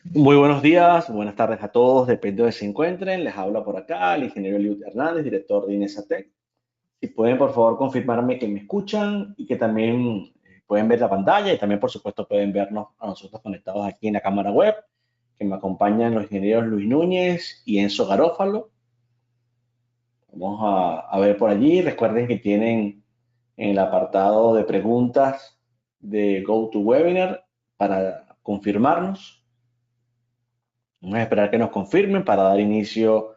Muy buenos días, buenas tardes a todos, depende de donde se encuentren. Les habla por acá el ingeniero Eliud Hernández, director de Inesatec. Si pueden, por favor, confirmarme que me escuchan y que también pueden ver la pantalla y también, por supuesto, pueden vernos a nosotros conectados aquí en la cámara web, que me acompañan los ingenieros Luis Núñez y Enzo Garófalo. Vamos a ver por allí. Recuerden que tienen en el apartado de preguntas de GoToWebinar para confirmarnos. Vamos a esperar que nos confirmen para dar inicio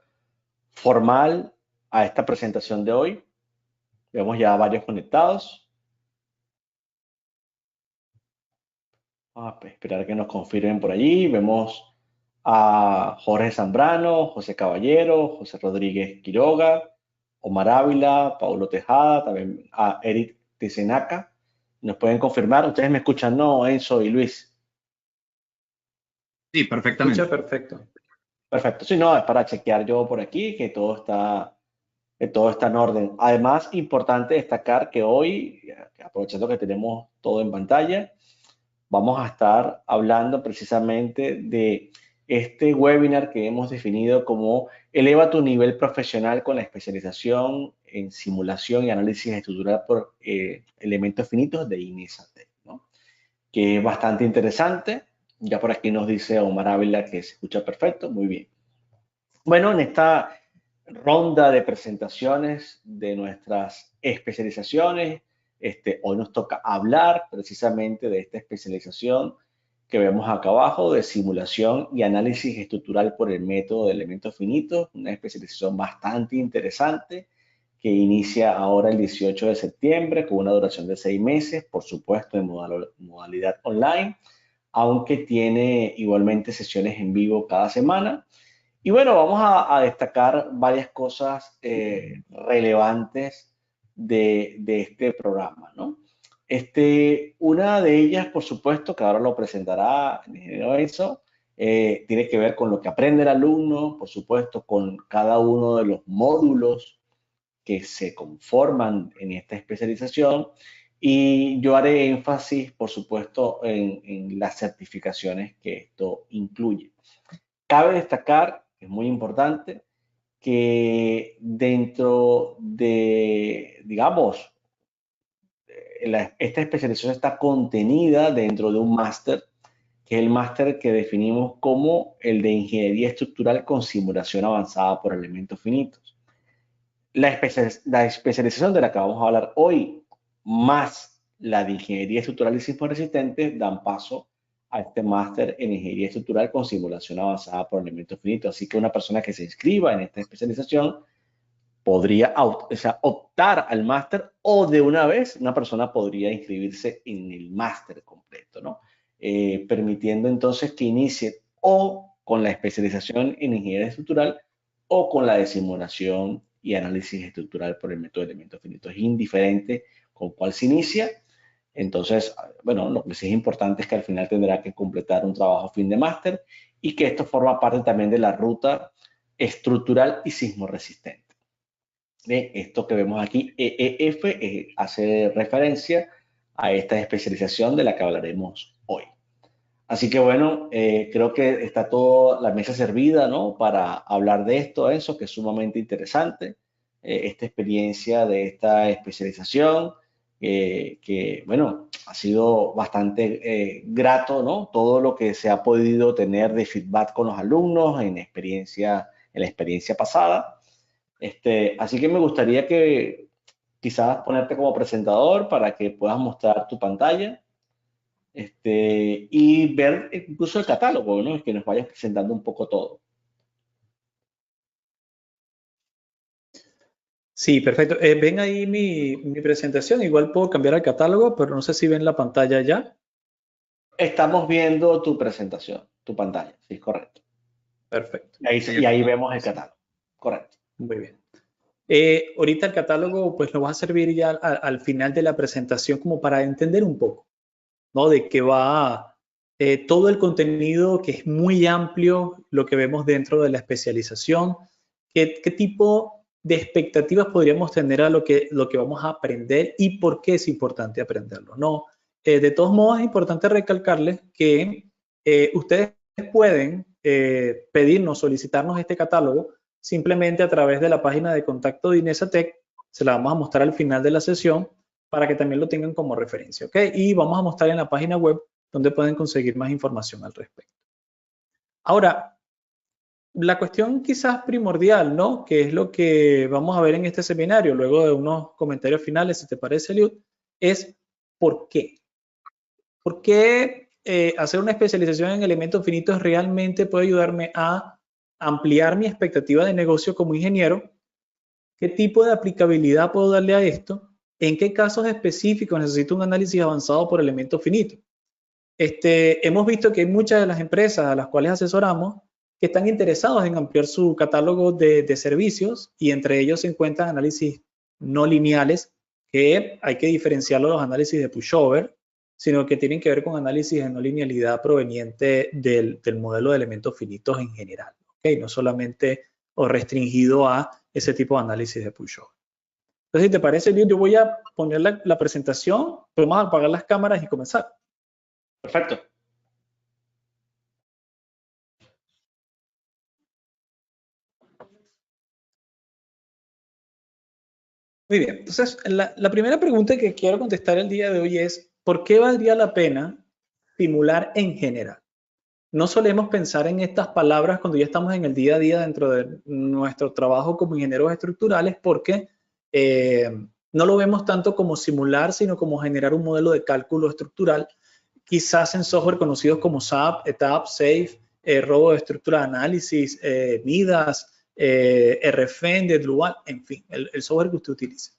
formal a esta presentación de hoy. Vemos ya varios conectados. Vamos a esperar que nos confirmen por allí. Vemos a Jorge Zambrano, José Caballero, José Rodríguez Quiroga, Omar Ávila, Paulo Tejada, también a Eric Tizenaca. ¿Nos pueden confirmar? ¿Ustedes me escuchan? No, Enzo y Luis. Sí, Escucha perfectamente. perfecto. Perfecto. Si no, es para chequear yo por aquí que todo está en orden. Además, importante destacar que hoy, aprovechando que tenemos todo en pantalla, vamos a estar hablando precisamente de este webinar que hemos definido como Eleva tu nivel profesional con la especialización en simulación y análisis estructural por elementos finitos de INESATEC, ¿no? Que es bastante interesante. Ya por aquí nos dice Omar Ávila que se escucha perfecto, muy bien. Bueno, en esta ronda de presentaciones de nuestras especializaciones, hoy nos toca hablar precisamente de esta especialización que vemos acá abajo de simulación y análisis estructural por el método de elementos finitos, una especialización bastante interesante que inicia ahora el 18 de septiembre con una duración de 6 meses, por supuesto en modalidad online, aunque tiene igualmente sesiones en vivo cada semana. Y bueno, vamos a destacar varias cosas relevantes de este programa, ¿no? Una de ellas, por supuesto, que ahora lo presentará el ingeniero Enzo, tiene que ver con lo que aprende el alumno, por supuesto, con cada uno de los módulos que se conforman en esta especialización. Y yo haré énfasis, por supuesto, en las certificaciones que esto incluye. Cabe destacar, es muy importante, que dentro de, digamos, esta especialización está contenida dentro de un máster, que es el máster que definimos como el de Ingeniería Estructural con Simulación Avanzada por Elementos Finitos. La especialización de la que vamos a hablar hoy, más la de Ingeniería Estructural y Sismos Resistentes, dan paso a este máster en Ingeniería Estructural con Simulación Avanzada por Elementos Finitos. Así que una persona que se inscriba en esta especialización podría optar al máster o de una vez una persona podría inscribirse en el máster completo, ¿no? Permitiendo entonces que inicie o con la especialización en ingeniería estructural o con la de simulación y análisis estructural por el método de elementos finitos. Es indiferente con cuál se inicia. Entonces, bueno, lo que sí es importante es que al final tendrá que completar un trabajo fin de máster y que esto forma parte también de la ruta estructural y sismo resistente. Esto que vemos aquí, EEF, hace referencia a esta especialización de la que hablaremos hoy. Así que bueno, creo que está toda la mesa servida, ¿no? Para hablar de esto, Enzo, que es sumamente interesante, esta experiencia de esta especialización, que bueno, ha sido bastante grato, ¿no? Todo lo que se ha podido tener de feedback con los alumnos en la experiencia pasada. Así que me gustaría que quizás ponerte como presentador para que puedas mostrar tu pantalla y ver incluso el catálogo, ¿no? Que nos vayas presentando un poco todo. Sí, perfecto. Ven ahí mi presentación. Igual puedo cambiar el catálogo, pero no sé si ven la pantalla ya. Estamos viendo tu presentación, tu pantalla, sí, correcto. Perfecto. Y ahí vemos el catálogo, correcto. Muy bien. Ahorita el catálogo pues nos va a servir ya al final de la presentación como para entender un poco, ¿no? De qué va todo el contenido que es muy amplio, lo que vemos dentro de la especialización, qué tipo de expectativas podríamos tener a lo que vamos a aprender y por qué es importante aprenderlo, ¿no? De todos modos, es importante recalcarles que ustedes pueden pedirnos, solicitarnos este catálogo simplemente a través de la página de contacto de Inesatec. Se la vamos a mostrar al final de la sesión para que también lo tengan como referencia, ¿ok? Y vamos a mostrar en la página web donde pueden conseguir más información al respecto. Ahora, la cuestión quizás primordial, ¿no? Que es lo que vamos a ver en este seminario, luego de unos comentarios finales, si te parece, Eliud, es ¿por qué? ¿Por qué hacer una especialización en elementos finitos realmente puede ayudarme a ampliar mi expectativa de negocio como ingeniero? ¿Qué tipo de aplicabilidad puedo darle a esto? ¿En qué casos específicos necesito un análisis avanzado por elementos finitos? Hemos visto que hay muchas de las empresas a las cuales asesoramos que están interesados en ampliar su catálogo de servicios, y entre ellos se encuentran análisis no lineales, que hay que diferenciarlo de los análisis de pushover, sino que tienen que ver con análisis de no linealidad proveniente del modelo de elementos finitos en general, ¿okay? No solamente o restringido a ese tipo de análisis de pushover. Entonces, si te parece bien, yo voy a poner la presentación, podemos apagar las cámaras y comenzar. Perfecto. Muy bien, entonces la primera pregunta que quiero contestar el día de hoy es, ¿por qué valdría la pena simular en general? No solemos pensar en estas palabras cuando ya estamos en el día a día dentro de nuestro trabajo como ingenieros estructurales, porque no lo vemos tanto como simular, sino como generar un modelo de cálculo estructural, quizás en software conocidos como SAP, ETAP, SAFE, robo de estructura de análisis, MIDAS, RFN, Deadlual, en fin, el software que usted utilice.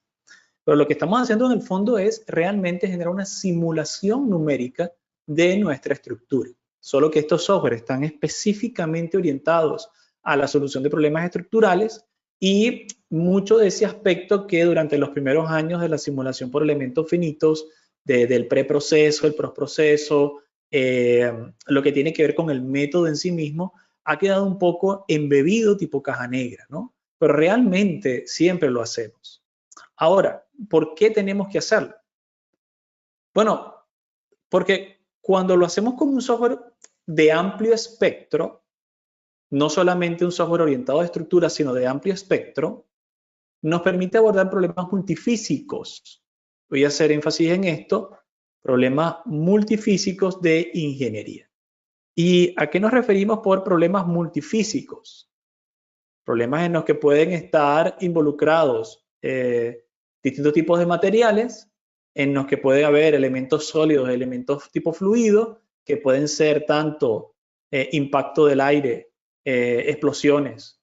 Pero lo que estamos haciendo en el fondo es realmente generar una simulación numérica de nuestra estructura. Solo que estos softwares están específicamente orientados a la solución de problemas estructurales, y mucho de ese aspecto que durante los primeros años de la simulación por elementos finitos, del preproceso, el postproceso, lo que tiene que ver con el método en sí mismo, ha quedado un poco embebido tipo caja negra, ¿no? Pero realmente siempre lo hacemos. Ahora, ¿por qué tenemos que hacerlo? Bueno, porque cuando lo hacemos con un software de amplio espectro, no solamente un software orientado a estructuras, sino de amplio espectro, nos permite abordar problemas multifísicos. Voy a hacer énfasis en esto, problemas multifísicos de ingeniería. ¿Y a qué nos referimos por problemas multifísicos? Problemas en los que pueden estar involucrados distintos tipos de materiales, en los que puede haber elementos sólidos, elementos tipo fluido, que pueden ser tanto impacto del aire, explosiones,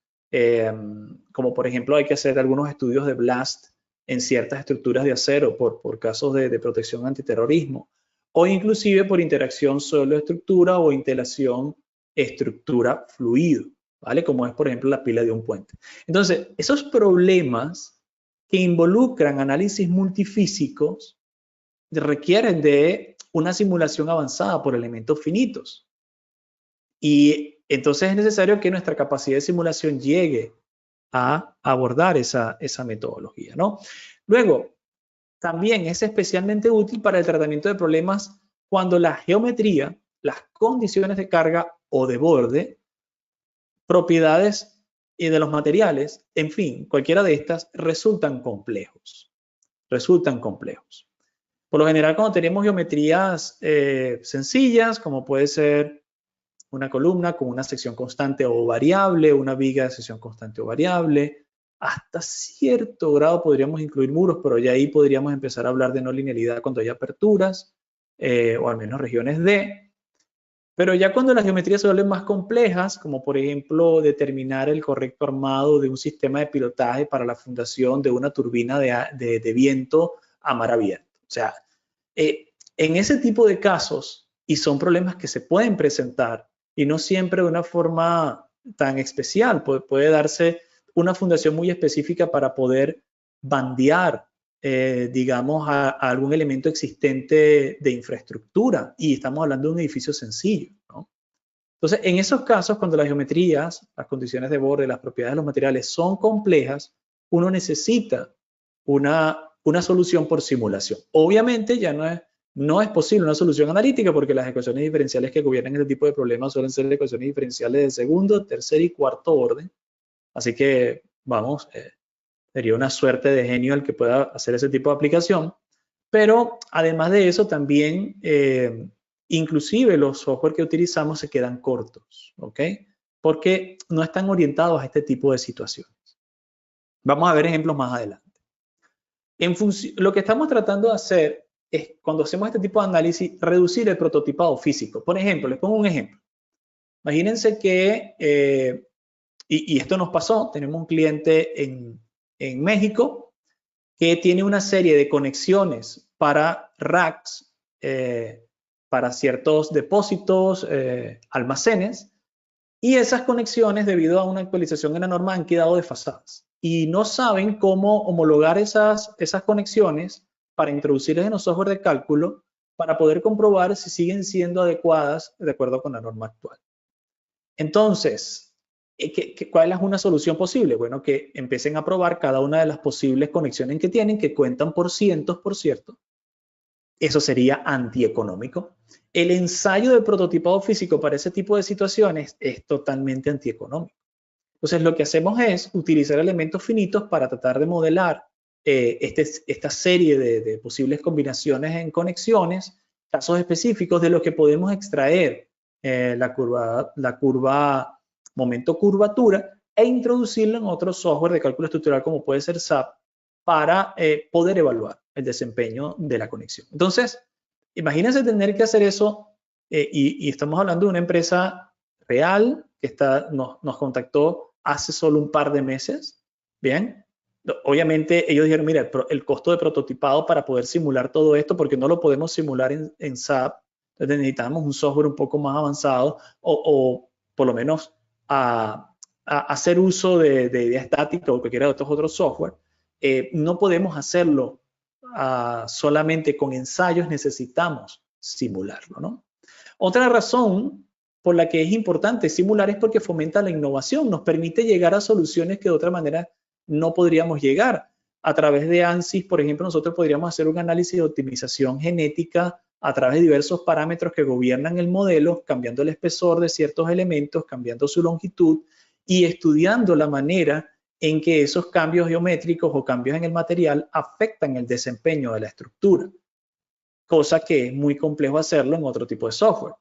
como por ejemplo hay que hacer algunos estudios de blast en ciertas estructuras de acero por casos de protección antiterrorismo, o inclusive por interacción suelo-estructura o interacción estructura-fluido, ¿vale? Como es por ejemplo la pila de un puente. Entonces, esos problemas que involucran análisis multifísicos requieren de una simulación avanzada por elementos finitos. Y entonces es necesario que nuestra capacidad de simulación llegue a abordar esa metodología, ¿no? Luego, también es especialmente útil para el tratamiento de problemas cuando la geometría, las condiciones de carga o de borde, propiedades de los materiales, en fin, cualquiera de estas resultan complejos. Por lo general, cuando tenemos geometrías sencillas, como puede ser una columna con una sección constante o variable, una viga de sección constante o variable, hasta cierto grado podríamos incluir muros, pero ya ahí podríamos empezar a hablar de no linealidad cuando hay aperturas, o al menos regiones D. Pero ya cuando las geometrías se vuelven más complejas, como por ejemplo determinar el correcto armado de un sistema de pilotaje para la fundación de una turbina de viento a mar abierto. O sea, en ese tipo de casos, y son problemas que se pueden presentar, y no siempre de una forma tan especial, puede darse una fundación muy específica para poder bandear, digamos, a algún elemento existente de infraestructura, y estamos hablando de un edificio sencillo, ¿no? Entonces, en esos casos, cuando las geometrías, las condiciones de borde, las propiedades de los materiales son complejas, uno necesita una solución por simulación. Obviamente ya no es No es posible una solución analítica porque las ecuaciones diferenciales que gobiernan este tipo de problemas suelen ser ecuaciones diferenciales de segundo, tercer y cuarto orden. Así que, vamos, sería una suerte de genio el que pueda hacer ese tipo de aplicación. Pero además de eso, también, inclusive los software que utilizamos se quedan cortos, ¿ok? Porque no están orientados a este tipo de situaciones. Vamos a ver ejemplos más adelante. Lo que estamos tratando de hacer es, cuando hacemos este tipo de análisis, reducir el prototipado físico. Por ejemplo, les pongo un ejemplo. Imagínense que, y esto nos pasó, tenemos un cliente en México que tiene una serie de conexiones para racks, para ciertos depósitos, almacenes, y esas conexiones, debido a una actualización en la norma, han quedado desfasadas. Y no saben cómo homologar esas conexiones para introducirlas en los software de cálculo para poder comprobar si siguen siendo adecuadas de acuerdo con la norma actual. Entonces, ¿cuál es una solución posible? Bueno, que empiecen a probar cada una de las posibles conexiones que tienen, que cuentan por cientos, por cierto. Eso sería antieconómico. El ensayo de prototipado físico para ese tipo de situaciones es totalmente antieconómico. Entonces, lo que hacemos es utilizar elementos finitos para tratar de modelar esta serie de posibles combinaciones en conexiones, casos específicos de los que podemos extraer la curva momento-curvatura e introducirlo en otro software de cálculo estructural como puede ser SAP para poder evaluar el desempeño de la conexión. Entonces, imagínense tener que hacer eso y estamos hablando de una empresa real que nos contactó hace solo un par de meses. Bien, obviamente ellos dijeron, mira, el costo de prototipado para poder simular todo esto, porque no lo podemos simular en SAP, entonces necesitamos un software un poco más avanzado o por lo menos a hacer uso de idea estática o cualquiera de estos otros software. No podemos hacerlo solamente con ensayos, necesitamos simularlo, ¿no? Otra razón por la que es importante simular es porque fomenta la innovación, nos permite llegar a soluciones que de otra manera no podríamos llegar. A través de ANSYS, por ejemplo, nosotros podríamos hacer un análisis de optimización genética a través de diversos parámetros que gobiernan el modelo, cambiando el espesor de ciertos elementos, cambiando su longitud y estudiando la manera en que esos cambios geométricos o cambios en el material afectan el desempeño de la estructura, cosa que es muy complejo hacerlo en otro tipo de software.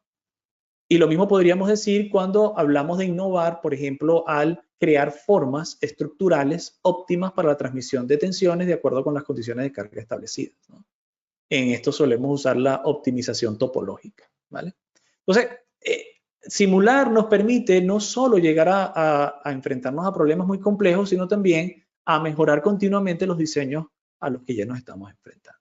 Y lo mismo podríamos decir cuando hablamos de innovar, por ejemplo, al crear formas estructurales óptimas para la transmisión de tensiones de acuerdo con las condiciones de carga establecidas, ¿no? En esto solemos usar la optimización topológica, ¿vale? Entonces, simular nos permite no solo llegar a enfrentarnos a problemas muy complejos, sino también a mejorar continuamente los diseños a los que ya nos estamos enfrentando.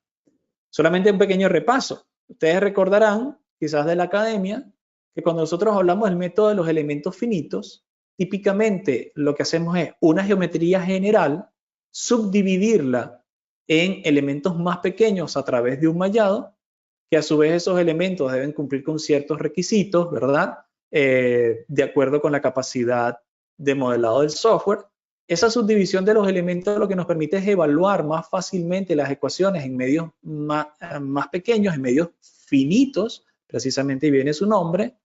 Solamente un pequeño repaso. Ustedes recordarán, quizás de la academia, que cuando nosotros hablamos del método de los elementos finitos, típicamente lo que hacemos es una geometría general, subdividirla en elementos más pequeños a través de un mallado, que a su vez esos elementos deben cumplir con ciertos requisitos, ¿verdad? De acuerdo con la capacidad de modelado del software. Esa subdivisión de los elementos lo que nos permite es evaluar más fácilmente las ecuaciones en medios más pequeños, en medios finitos, precisamente viene su nombre,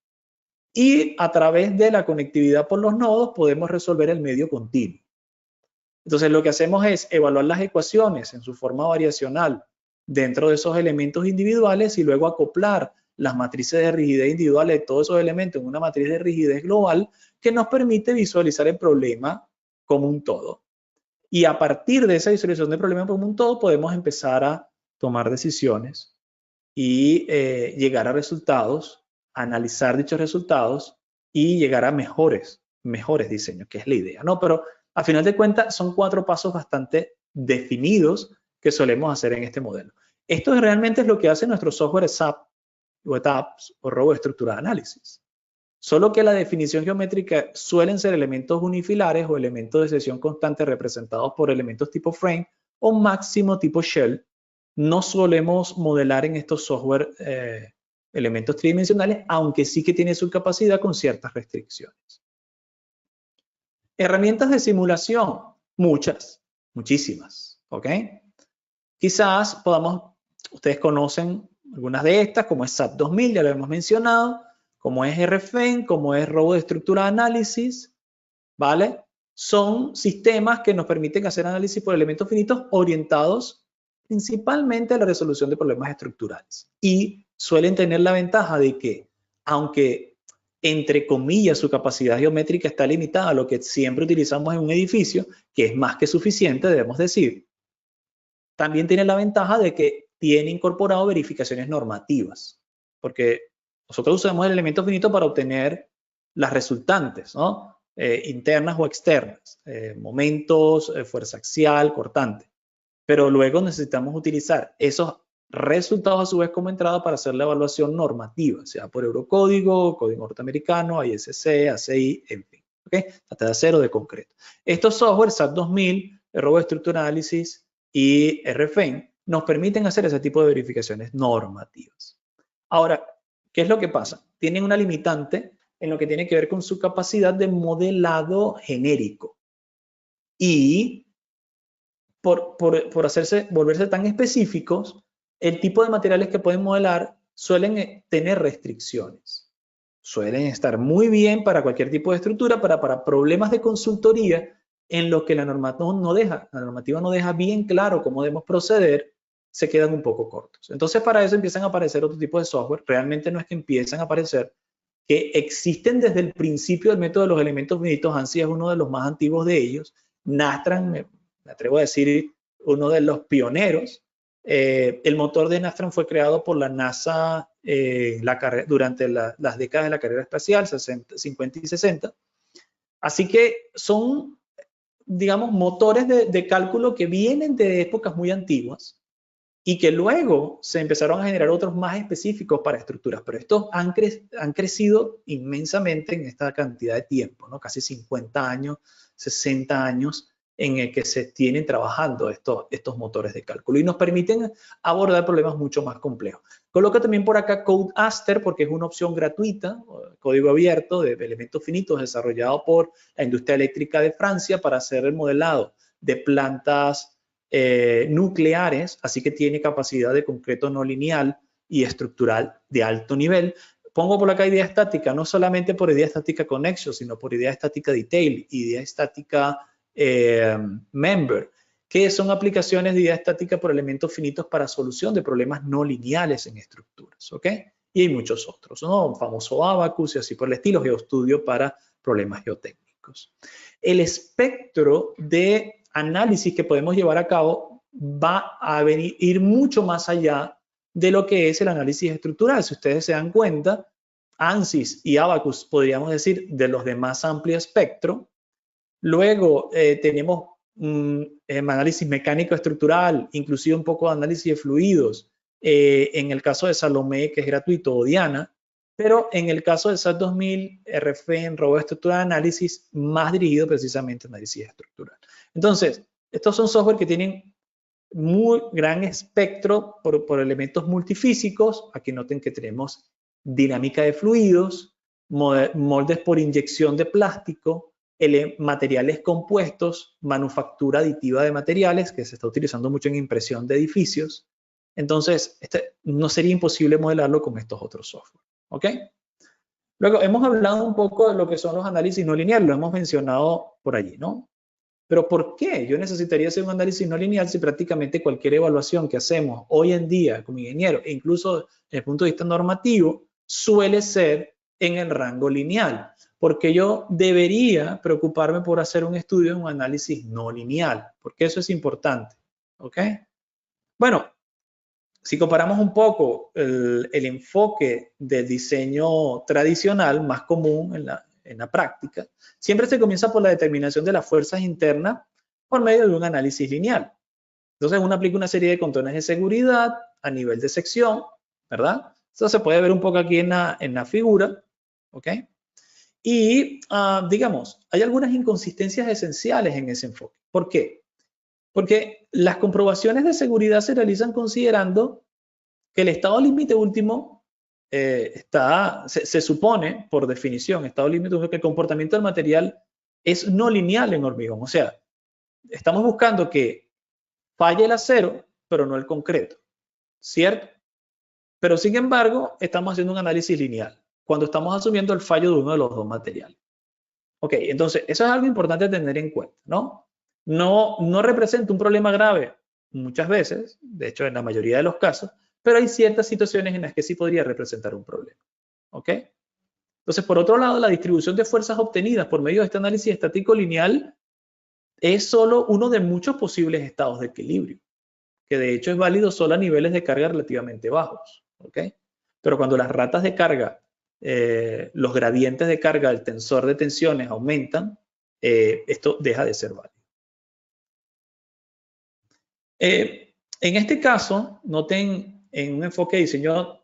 y a través de la conectividad por los nodos podemos resolver el medio continuo. Entonces lo que hacemos es evaluar las ecuaciones en su forma variacional dentro de esos elementos individuales y luego acoplar las matrices de rigidez individuales de todos esos elementos en una matriz de rigidez global que nos permite visualizar el problema como un todo. Y a partir de esa visualización del problema como un todo podemos empezar a tomar decisiones y llegar a resultados, analizar dichos resultados y llegar a mejores diseños, que es la idea, ¿no? Pero a final de cuentas son 4 pasos bastante definidos que solemos hacer en este modelo. Esto realmente es lo que hace nuestro software SAP o TAPS o Robot Structural Analysis. Solo que la definición geométrica suelen ser elementos unifilares o elementos de sección constante representados por elementos tipo frame o máximo tipo shell. No solemos modelar en estos software elementos tridimensionales, aunque sí que tiene su capacidad con ciertas restricciones. Herramientas de simulación, muchísimas, ¿ok? Quizás ustedes conocen Algunas de estas, como es SAP 2000, ya lo hemos mencionado, como es RFEN, como es robo de estructura de análisis, ¿vale? Son sistemas que nos permiten hacer análisis por elementos finitos orientados principalmente a la resolución de problemas estructurales. Y suelen tener la ventaja de que, aunque entre comillas su capacidad geométrica está limitada a lo que siempre utilizamos en un edificio, que es más que suficiente, debemos decir, también tiene la ventaja de que tiene incorporado verificaciones normativas, porque nosotros usamos el elemento finito para obtener las resultantes, ¿no? Internas o externas, momentos, fuerza axial, cortante. Pero luego necesitamos utilizar esos resultados a su vez como entrada para hacer la evaluación normativa, sea por Eurocódigo, Código Norteamericano, ISC, ACI, en fin. ¿Okay? Hasta de acero de concreto. Estos software, SAP 2000, robo de estructura análisis y RFEN, nos permiten hacer ese tipo de verificaciones normativas. Ahora, ¿qué es lo que pasa? Tienen una limitante en lo que tiene que ver con su capacidad de modelado genérico. Y por volverse tan específicos, el tipo de materiales que pueden modelar suelen tener restricciones. Suelen estar muy bien para cualquier tipo de estructura, para problemas de consultoría en los que la normativa no deja bien claro cómo debemos proceder, se quedan un poco cortos. Entonces, para eso empiezan a aparecer otro tipo de software. Realmente no es que empiezan a aparecer, que existen desde el principio del método de los elementos finitos. ANSYS es uno de los más antiguos de ellos. Nastran, me atrevo a decir, uno de los pioneros. El motor de Nastran fue creado por la NASA durante las décadas de la carrera espacial, 50 y 60. Así que son, digamos, motores de cálculo que vienen de épocas muy antiguas y que luego se empezaron a generar otros más específicos para estructuras, pero estos han crecido inmensamente en esta cantidad de tiempo, ¿no? Casi 50 años, 60 años en el que se tienen trabajando estos motores de cálculo y nos permiten abordar problemas mucho más complejos. Coloco también por acá CodeAster porque es una opción gratuita, código abierto de elementos finitos desarrollado por la industria eléctrica de Francia para hacer el modelado de plantas nucleares, así que tiene capacidad de concreto no lineal y estructural de alto nivel. Pongo por acá idea estática, no solamente por idea estática connection, sino por idea estática detail, idea estática member, que son aplicaciones de idea estática por elementos finitos para solución de problemas no lineales en estructuras, ¿ok? Y hay muchos otros, ¿no? Un famoso Abacus y así por el estilo, GeoStudio para problemas geotécnicos. El espectro de análisis que podemos llevar a cabo va a ir mucho más allá de lo que es el análisis estructural. Si ustedes se dan cuenta, ANSYS y Abacus podríamos decir de los de más amplio espectro. Luego tenemos análisis mecánico estructural, inclusive un poco de análisis de fluidos, en el caso de Salomé, que es gratuito, o Diana, pero en el caso de SAP 2000, RFEN, robo de estructura de análisis, más dirigido precisamente a análisis estructural. Entonces, estos son software que tienen muy gran espectro por elementos multifísicos. Aquí noten que tenemos dinámica de fluidos, moldes por inyección de plástico, materiales compuestos, manufactura aditiva de materiales, que se está utilizando mucho en impresión de edificios. Entonces, no sería imposible modelarlo con estos otros software. ¿Ok? Luego, hemos hablado un poco de lo que son los análisis no lineales, lo hemos mencionado por allí, ¿no? Pero ¿por qué yo necesitaría hacer un análisis no lineal si prácticamente cualquier evaluación que hacemos hoy en día como ingeniero, e incluso desde el punto de vista normativo, suele ser en el rango lineal? Porque yo debería preocuparme por hacer un estudio en un análisis no lineal, porque eso es importante. ¿Ok? Bueno, si comparamos un poco el enfoque del diseño tradicional, más común en la práctica, siempre se comienza por la determinación de las fuerzas internas por medio de un análisis lineal. Entonces uno aplica una serie de controles de seguridad a nivel de sección, ¿verdad? Esto se puede ver un poco aquí en la figura, ¿ok? Y digamos, hay algunas inconsistencias esenciales en ese enfoque. ¿Por qué? Porque las comprobaciones de seguridad se realizan considerando que el estado límite último se supone, por definición, estado límite, que el comportamiento del material es no lineal en hormigón. O sea, estamos buscando que falle el acero, pero no el concreto, ¿cierto? Pero sin embargo, estamos haciendo un análisis lineal cuando estamos asumiendo el fallo de uno de los dos materiales. Ok, entonces eso es algo importante tener en cuenta, ¿no? No representa un problema grave muchas veces, de hecho en la mayoría de los casos, pero hay ciertas situaciones en las que sí podría representar un problema. ¿Ok? Entonces, por otro lado, la distribución de fuerzas obtenidas por medio de este análisis estático lineal es solo uno de muchos posibles estados de equilibrio, que de hecho es válido solo a niveles de carga relativamente bajos. ¿Ok? Pero cuando las ratas de carga, los gradientes de carga del tensor de tensiones aumentan, esto deja de ser válido. En este caso, noten en un enfoque de diseño,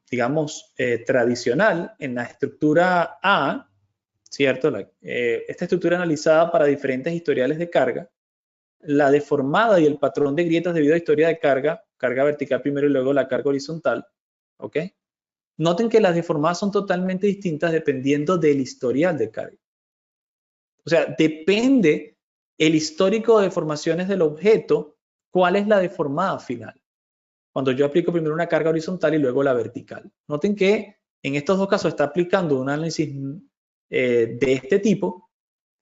digamos, tradicional, en la estructura A, ¿cierto? Esta estructura analizada para diferentes historiales de carga, la deformada y el patrón de grietas debido a historia de carga, carga vertical primero y luego la carga horizontal, ¿ok? Noten que las deformadas son totalmente distintas dependiendo del historial de carga. O sea, depende el histórico de deformaciones del objeto, cuál es la deformada final. Cuando yo aplico primero una carga horizontal y luego la vertical. Noten que en estos dos casos está aplicando un análisis de este tipo.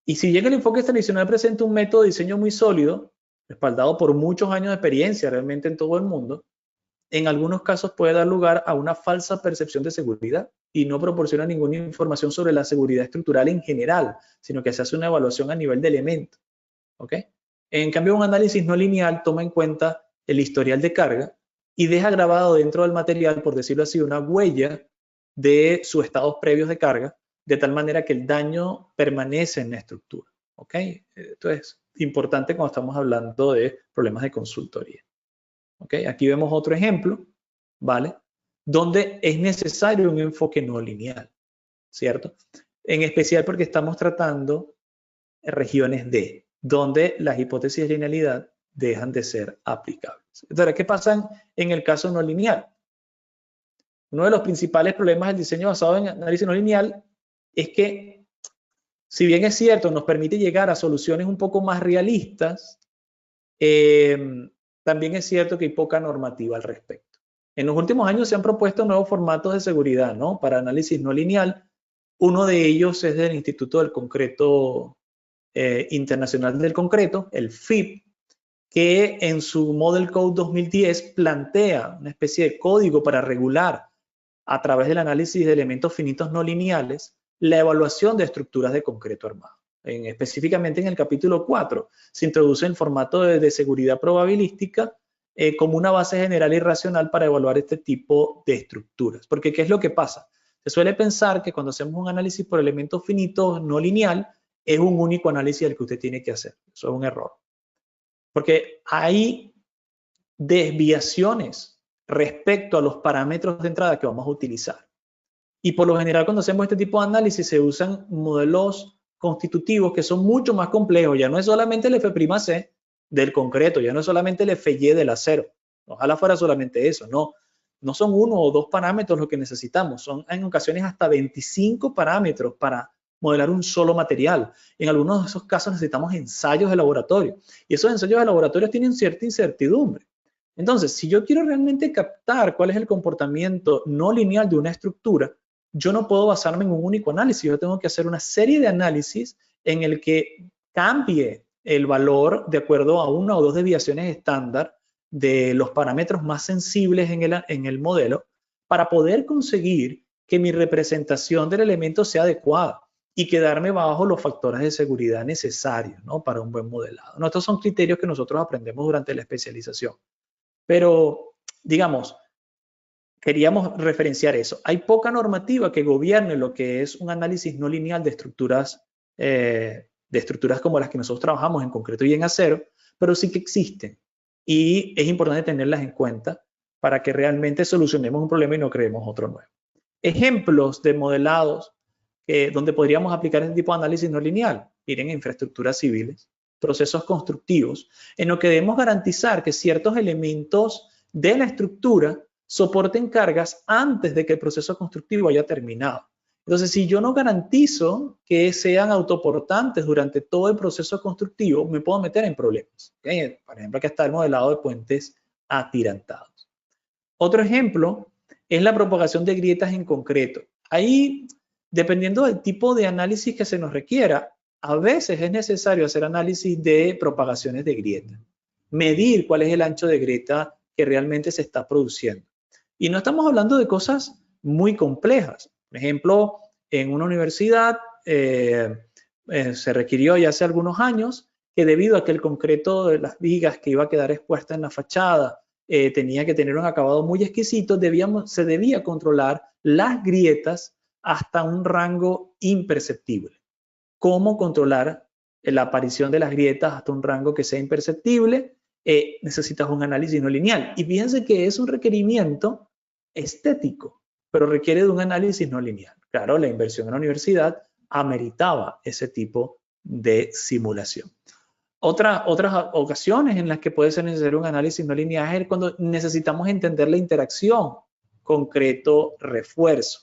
Y si llega el enfoque tradicional, presenta un método de diseño muy sólido, respaldado por muchos años de experiencia realmente en todo el mundo, en algunos casos puede dar lugar a una falsa percepción de seguridad y no proporciona ninguna información sobre la seguridad estructural en general, sino que se hace una evaluación a nivel de elemento. ¿Ok? En cambio, un análisis no lineal toma en cuenta el historial de carga y deja grabado dentro del material, por decirlo así, una huella de sus estados previos de carga, de tal manera que el daño permanece en la estructura. ¿Ok? Esto es importante cuando estamos hablando de problemas de consultoría. ¿Ok? Aquí vemos otro ejemplo, ¿vale? Donde es necesario un enfoque no lineal, ¿cierto? En especial porque estamos tratando regiones D, donde las hipótesis de linealidad dejan de ser aplicables. Entonces, ¿qué pasa en el caso no lineal? Uno de los principales problemas del diseño basado en análisis no lineal es que, si bien es cierto, nos permite llegar a soluciones un poco más realistas, también es cierto que hay poca normativa al respecto. En los últimos años se han propuesto nuevos formatos de seguridad, ¿no? Para análisis no lineal. Uno de ellos es del Instituto del Concreto Internacional del Concreto, el FIP, que en su Model Code 2010 plantea una especie de código para regular a través del análisis de elementos finitos no lineales la evaluación de estructuras de concreto armado. Específicamente en el capítulo 4 se introduce el formato de seguridad probabilística como una base general y racional para evaluar este tipo de estructuras. Porque ¿qué es lo que pasa? Se suele pensar que cuando hacemos un análisis por elementos finitos no lineal, es un único análisis el que usted tiene que hacer. Eso es un error. Porque hay desviaciones respecto a los parámetros de entrada que vamos a utilizar. Y por lo general, cuando hacemos este tipo de análisis, se usan modelos constitutivos que son mucho más complejos. Ya no es solamente el F'C del concreto, ya no es solamente el Fy del acero. Ojalá fuera solamente eso. No son uno o dos parámetros lo que necesitamos. Son en ocasiones hasta 25 parámetros para modelar un solo material. En algunos de esos casos necesitamos ensayos de laboratorio. Y esos ensayos de laboratorio tienen cierta incertidumbre. Entonces, si yo quiero realmente captar cuál es el comportamiento no lineal de una estructura, yo no puedo basarme en un único análisis. Yo tengo que hacer una serie de análisis en el que cambie el valor de acuerdo a una o dos desviaciones estándar de los parámetros más sensibles en el modelo para poder conseguir que mi representación del elemento sea adecuada y quedarme bajo los factores de seguridad necesarios, ¿no? Para un buen modelado. Estos son criterios que nosotros aprendemos durante la especialización. Pero, digamos, queríamos referenciar eso. Hay poca normativa que gobierne lo que es un análisis no lineal de estructuras como las que nosotros trabajamos en concreto y en acero, pero sí que existen. Y es importante tenerlas en cuenta para que realmente solucionemos un problema y no creemos otro nuevo. Ejemplos de modelados donde podríamos aplicar este tipo de análisis no lineal. Miren, infraestructuras civiles, procesos constructivos, en lo que debemos garantizar que ciertos elementos de la estructura soporten cargas antes de que el proceso constructivo haya terminado. Entonces, si yo no garantizo que sean autoportantes durante todo el proceso constructivo, me puedo meter en problemas. ¿Okay? Por ejemplo, aquí está el modelado de puentes atirantados. Otro ejemplo es la propagación de grietas en concreto. Ahí, dependiendo del tipo de análisis que se nos requiera, a veces es necesario hacer análisis de propagaciones de grieta, medir cuál es el ancho de grieta que realmente se está produciendo. Y no estamos hablando de cosas muy complejas. Por ejemplo, en una universidad se requirió ya hace algunos años que debido a que el concreto de las vigas que iba a quedar expuesta en la fachada tenía que tener un acabado muy exquisito, se debía controlar las grietas hasta un rango imperceptible. ¿Cómo controlar la aparición de las grietas hasta un rango que sea imperceptible? Necesitas un análisis no lineal. Y fíjense que es un requerimiento estético, pero requiere de un análisis no lineal. Claro, la inversión en la universidad ameritaba ese tipo de simulación. Otras ocasiones en las que puede ser necesario un análisis no lineal es cuando necesitamos entender la interacción concreto-refuerzo.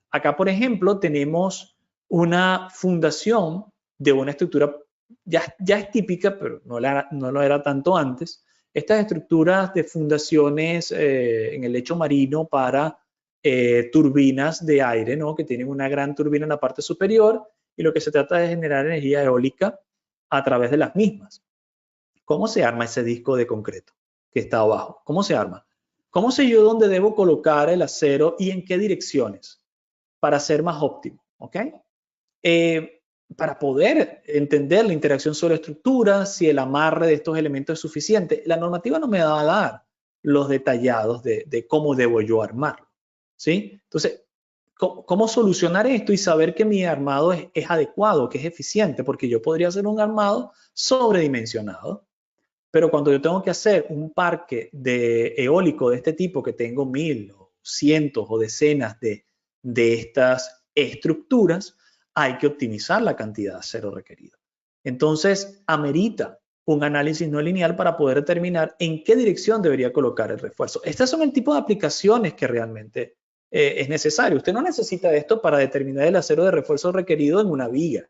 Acá, por ejemplo, tenemos una fundación de una estructura, ya es típica, pero no lo era tanto antes. Estas estructuras de fundaciones en el lecho marino para turbinas de aire, ¿no? Que tienen una gran turbina en la parte superior y lo que se trata es de generar energía eólica a través de las mismas. ¿Cómo se arma ese disco de concreto que está abajo? ¿Cómo se arma? ¿Cómo sé yo dónde debo colocar el acero y en qué direcciones para ser más óptimo? ¿Ok? Para poder entender la interacción sobre estructuras, si el amarre de estos elementos es suficiente. La normativa no me va a dar los detallados de cómo debo yo armarlo, ¿sí? Entonces, ¿cómo solucionar esto y saber que mi armado es adecuado, que es eficiente? Porque yo podría hacer un armado sobredimensionado, pero cuando yo tengo que hacer un parque de eólico de este tipo, que tengo 1000 o cientos o decenas de estas estructuras, hay que optimizar la cantidad de acero requerido. Entonces, amerita un análisis no lineal para poder determinar en qué dirección debería colocar el refuerzo. Estas son el tipo de aplicaciones que realmente es necesario. Usted no necesita esto para determinar el acero de refuerzo requerido en una viga,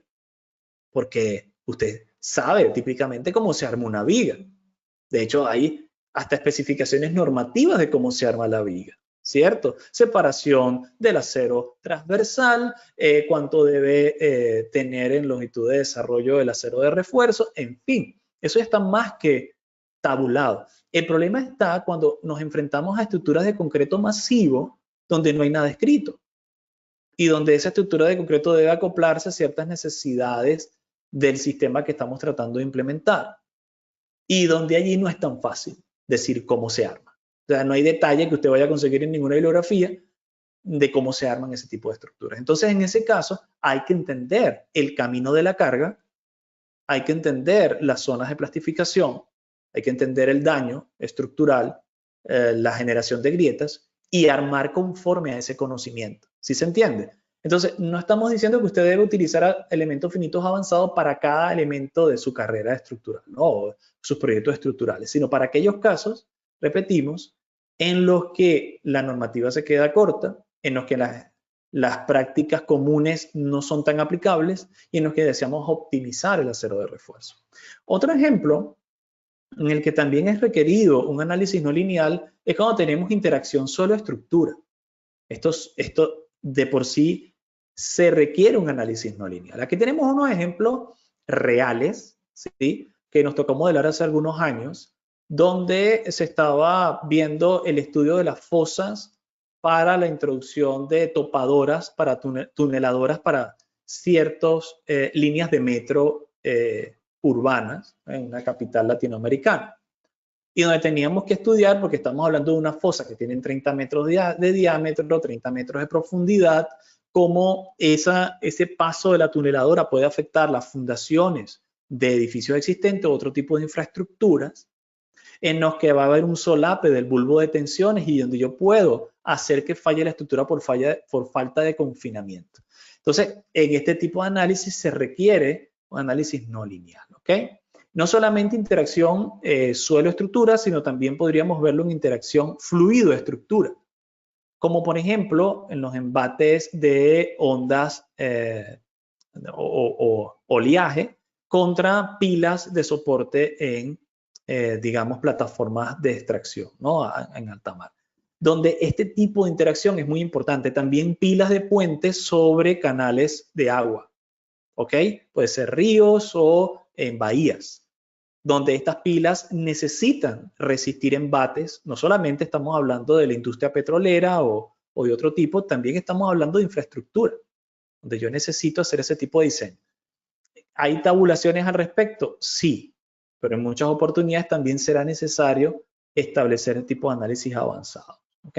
porque usted sabe típicamente cómo se arma una viga. De hecho, hay hasta especificaciones normativas de cómo se arma la viga, ¿cierto? Separación del acero transversal, cuánto debe tener en longitud de desarrollo el acero de refuerzo, en fin, eso ya está más que tabulado. El problema está cuando nos enfrentamos a estructuras de concreto masivo donde no hay nada escrito y donde esa estructura de concreto debe acoplarse a ciertas necesidades del sistema que estamos tratando de implementar y donde allí no es tan fácil decir cómo se arma. O sea, no hay detalle que usted vaya a conseguir en ninguna bibliografía de cómo se arman ese tipo de estructuras. Entonces, en ese caso, hay que entender el camino de la carga, hay que entender las zonas de plastificación, hay que entender el daño estructural, la generación de grietas y armar conforme a ese conocimiento. ¿Sí se entiende? Entonces, no estamos diciendo que usted debe utilizar elementos finitos avanzados para cada elemento de su carrera estructural, ¿no? O sus proyectos estructurales, sino para aquellos casos, repetimos, en los que la normativa se queda corta, en los que las prácticas comunes no son tan aplicables y en los que deseamos optimizar el acero de refuerzo. Otro ejemplo en el que también es requerido un análisis no lineal es cuando tenemos interacción suelo-estructura. Esto de por sí se requiere un análisis no lineal. Aquí tenemos unos ejemplos reales, ¿sí?, que nos tocó modelar hace algunos años, donde se estaba viendo el estudio de las fosas para la introducción de topadoras, para tuneladoras para ciertas líneas de metro urbanas en una capital latinoamericana. Y donde teníamos que estudiar, porque estamos hablando de una fosa que tiene 30 metros de diámetro, 30 metros de profundidad, cómo ese paso de la tuneladora puede afectar las fundaciones de edificios existentes o otro tipo de infraestructuras, en los que va a haber un solape del bulbo de tensiones y donde yo puedo hacer que falle la estructura por falta de confinamiento. Entonces, en este tipo de análisis se requiere un análisis no lineal, ¿ok? No solamente interacción suelo-estructura, sino también podríamos verlo en interacción fluido-estructura, como por ejemplo en los embates de ondas o oleaje contra pilas de soporte en, digamos, plataformas de extracción, ¿no?, en alta mar. donde este tipo de interacción es muy importante. También pilas de puentes sobre canales de agua, ¿ok? Puede ser ríos o en bahías, donde estas pilas necesitan resistir embates. No solamente estamos hablando de la industria petrolera o de otro tipo, también estamos hablando de infraestructura, donde yo necesito hacer ese tipo de diseño. ¿Hay tabulaciones al respecto? Sí, pero en muchas oportunidades también será necesario establecer el tipo de análisis avanzado. ¿Ok?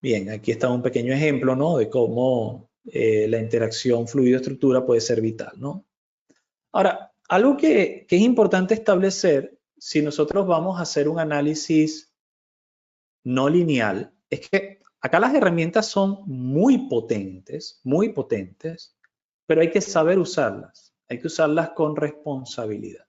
Bien, aquí está un pequeño ejemplo, ¿no? De cómo la interacción fluido-estructura puede ser vital, ¿no? Ahora, algo que es importante establecer si nosotros vamos a hacer un análisis no lineal es que acá las herramientas son muy potentes, pero hay que saber usarlas. Hay que usarlas con responsabilidad.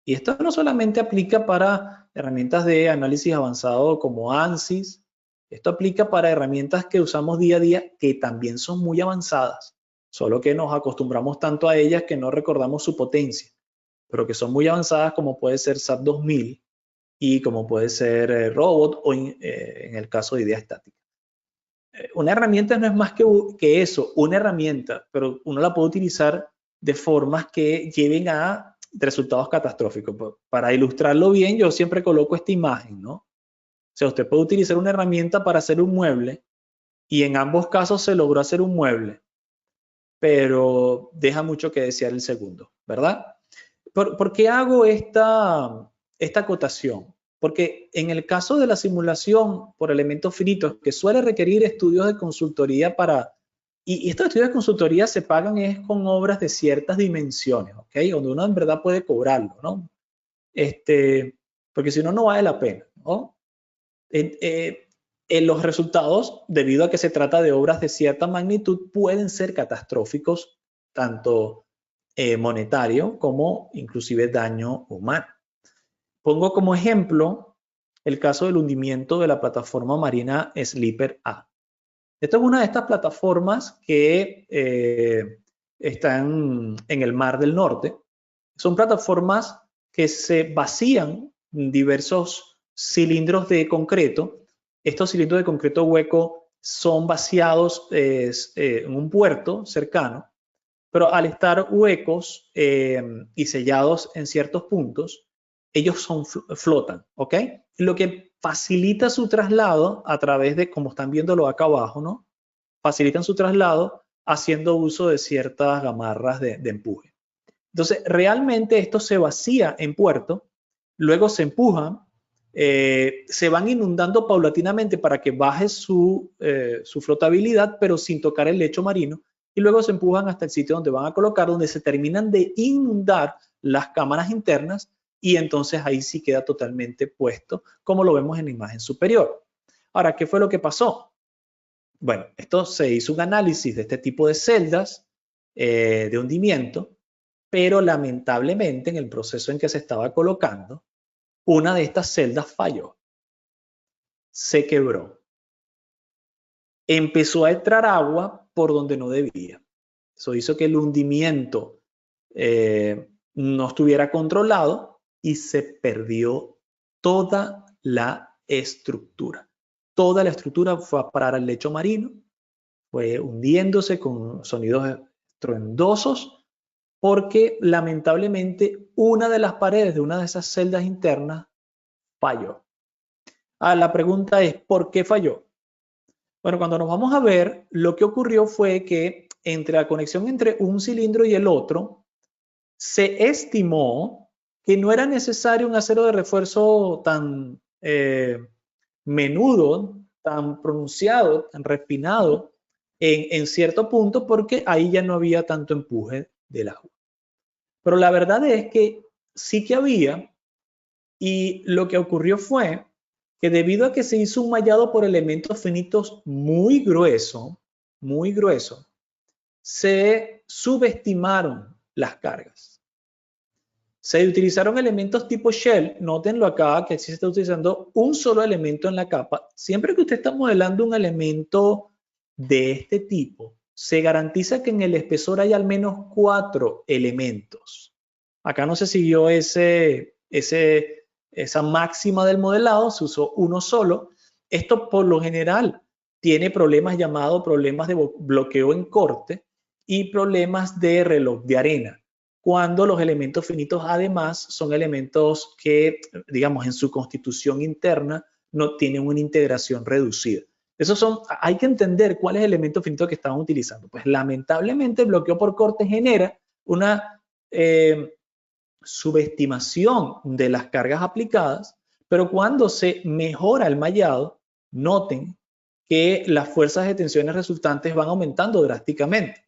Y esto no solamente aplica para herramientas de análisis avanzado como ANSYS, esto aplica para herramientas que usamos día a día que también son muy avanzadas, solo que nos acostumbramos tanto a ellas que no recordamos su potencia, pero que son muy avanzadas como puede ser SAP 2000 y como puede ser Robot o en el caso de idea estática. Una herramienta no es más que eso, una herramienta, pero uno la puede utilizar de formas que lleven a resultados catastróficos. Para ilustrarlo bien, yo siempre coloco esta imagen, ¿no? O sea, usted puede utilizar una herramienta para hacer un mueble y en ambos casos se logró hacer un mueble, pero deja mucho que desear el segundo, ¿verdad? ¿Por qué hago esta acotación? Porque en el caso de la simulación por elementos finitos, que suele requerir estudios de consultoría y estos estudios de consultoría se pagan es con obras de ciertas dimensiones, ¿ok? Donde uno en verdad puede cobrarlo, ¿no? Porque si no, no vale la pena, ¿no? Los resultados, debido a que se trata de obras de cierta magnitud, pueden ser catastróficos, tanto monetario como inclusive daño humano. Pongo como ejemplo el caso del hundimiento de la plataforma marina Sleeper A. Esta es una de estas plataformas que están en el Mar del Norte. Son plataformas que se vacían diversos cilindros de concreto. Estos cilindros de concreto hueco son vaciados en un puerto cercano, pero al estar huecos y sellados en ciertos puntos, ellos flotan, ¿ok? Lo que facilita su traslado a través de, como están viéndolo acá abajo, ¿no? Facilitan su traslado haciendo uso de ciertas gamarras de empuje. Entonces, realmente esto se vacía en puerto, luego se empujan, se van inundando paulatinamente para que baje su flotabilidad, pero sin tocar el lecho marino, y luego se empujan hasta el sitio donde van a colocar, donde se terminan de inundar las cámaras internas, y entonces ahí sí queda totalmente puesto, como lo vemos en la imagen superior. Ahora, ¿qué fue lo que pasó? Bueno, esto se hizo un análisis de este tipo de celdas de hundimiento, pero lamentablemente en el proceso en que se estaba colocando, una de estas celdas falló, se quebró, empezó a entrar agua por donde no debía. Eso hizo que el hundimiento no estuviera controlado y se perdió toda la estructura. Toda la estructura fue a parar al lecho marino, fue hundiéndose con sonidos estruendosos, porque lamentablemente una de las paredes de una de esas celdas internas falló. La pregunta es, ¿por qué falló? Bueno, cuando nos vamos a ver, lo que ocurrió fue que entre la conexión entre un cilindro y el otro, se estimó que no era necesario un acero de refuerzo tan menudo, tan pronunciado, tan refinado en cierto punto, porque ahí ya no había tanto empuje del agua. Pero la verdad es que sí que había, y lo que ocurrió fue que debido a que se hizo un mallado por elementos finitos muy grueso, se subestimaron las cargas. Se utilizaron elementos tipo shell. Nótenlo acá que sí se está utilizando un solo elemento en la capa. Siempre que usted está modelando un elemento de este tipo, se garantiza que en el espesor hay al menos 4 elementos. Acá no se siguió ese esa máxima del modelado, se usó uno solo. Esto por lo general tiene problemas llamados problemas de bloqueo en corte y problemas de reloj de arena, cuando los elementos finitos además son elementos que, digamos, en su constitución interna no tienen una integración reducida. Hay que entender cuál es el elemento finito que estaban utilizando. Pues lamentablemente el bloqueo por corte genera una subestimación de las cargas aplicadas, pero cuando se mejora el mallado, noten que las fuerzas de tensiones resultantes van aumentando drásticamente.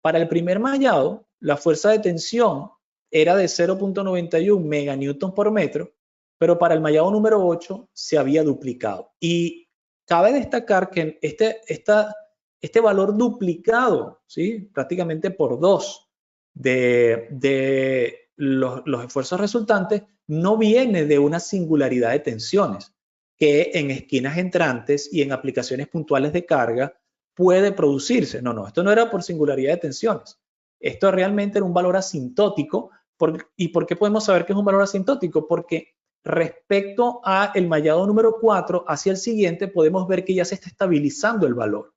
Para el primer mallado, la fuerza de tensión era de 0.91 meganewton por metro, pero para el mallado número 8 se había duplicado. Y cabe destacar que este valor duplicado, ¿sí?, prácticamente por 2 de los esfuerzos resultantes, no viene de una singularidad de tensiones que en esquinas entrantes y en aplicaciones puntuales de carga puede producirse. No, esto no era por singularidad de tensiones. Esto realmente era un valor asintótico. ¿Y por qué podemos saber que es un valor asintótico? Porque respecto al mallado número 4 hacia el siguiente podemos ver que ya se está estabilizando el valor.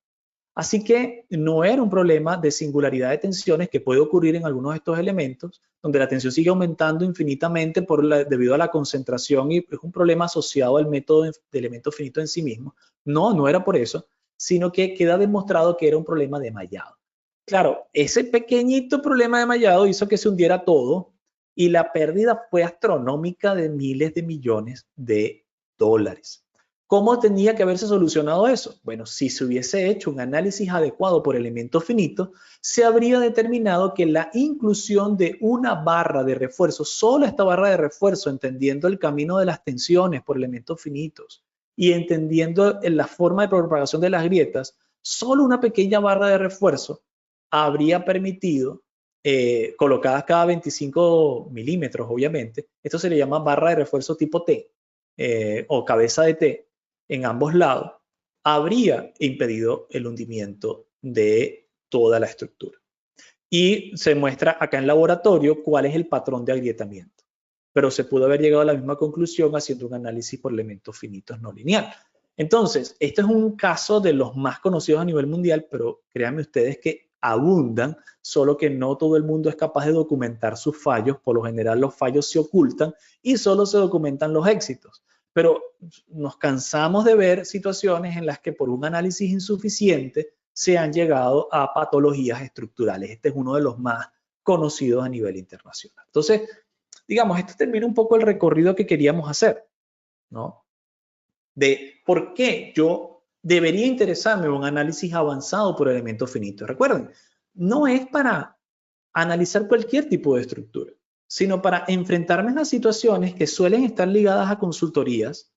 Así que no era un problema de singularidad de tensiones que puede ocurrir en algunos de estos elementos, donde la tensión sigue aumentando infinitamente debido a la concentración, y es un problema asociado al método de elemento finito en sí mismo. No era por eso, sino que queda demostrado que era un problema de mallado. Claro, ese pequeñito problema de mallado hizo que se hundiera todo y la pérdida fue astronómica de miles de millones de dólares. ¿Cómo tenía que haberse solucionado eso? Bueno, si se hubiese hecho un análisis adecuado por elementos finitos, se habría determinado que la inclusión de una barra de refuerzo, solo esta barra de refuerzo, entendiendo el camino de las tensiones por elementos finitos y entendiendo la forma de propagación de las grietas, solo una pequeña barra de refuerzo habría permitido, colocadas cada 25 milímetros, obviamente, esto se le llama barra de refuerzo tipo T, o cabeza de T, en ambos lados, habría impedido el hundimiento de toda la estructura. Y se muestra acá en laboratorio cuál es el patrón de agrietamiento. Pero se pudo haber llegado a la misma conclusión haciendo un análisis por elementos finitos no lineal. Entonces, este es un caso de los más conocidos a nivel mundial, pero créanme ustedes que abundan, solo que no todo el mundo es capaz de documentar sus fallos. Por lo general los fallos se ocultan y solo se documentan los éxitos. Pero nos cansamos de ver situaciones en las que por un análisis insuficiente se han llegado a patologías estructurales. Este es uno de los más conocidos a nivel internacional. Entonces, digamos, esto termina un poco el recorrido que queríamos hacer, ¿no? De por qué yo debería interesarme en un análisis avanzado por elementos finitos. Recuerden, no es para analizar cualquier tipo de estructura, sino para enfrentarme a situaciones que suelen estar ligadas a consultorías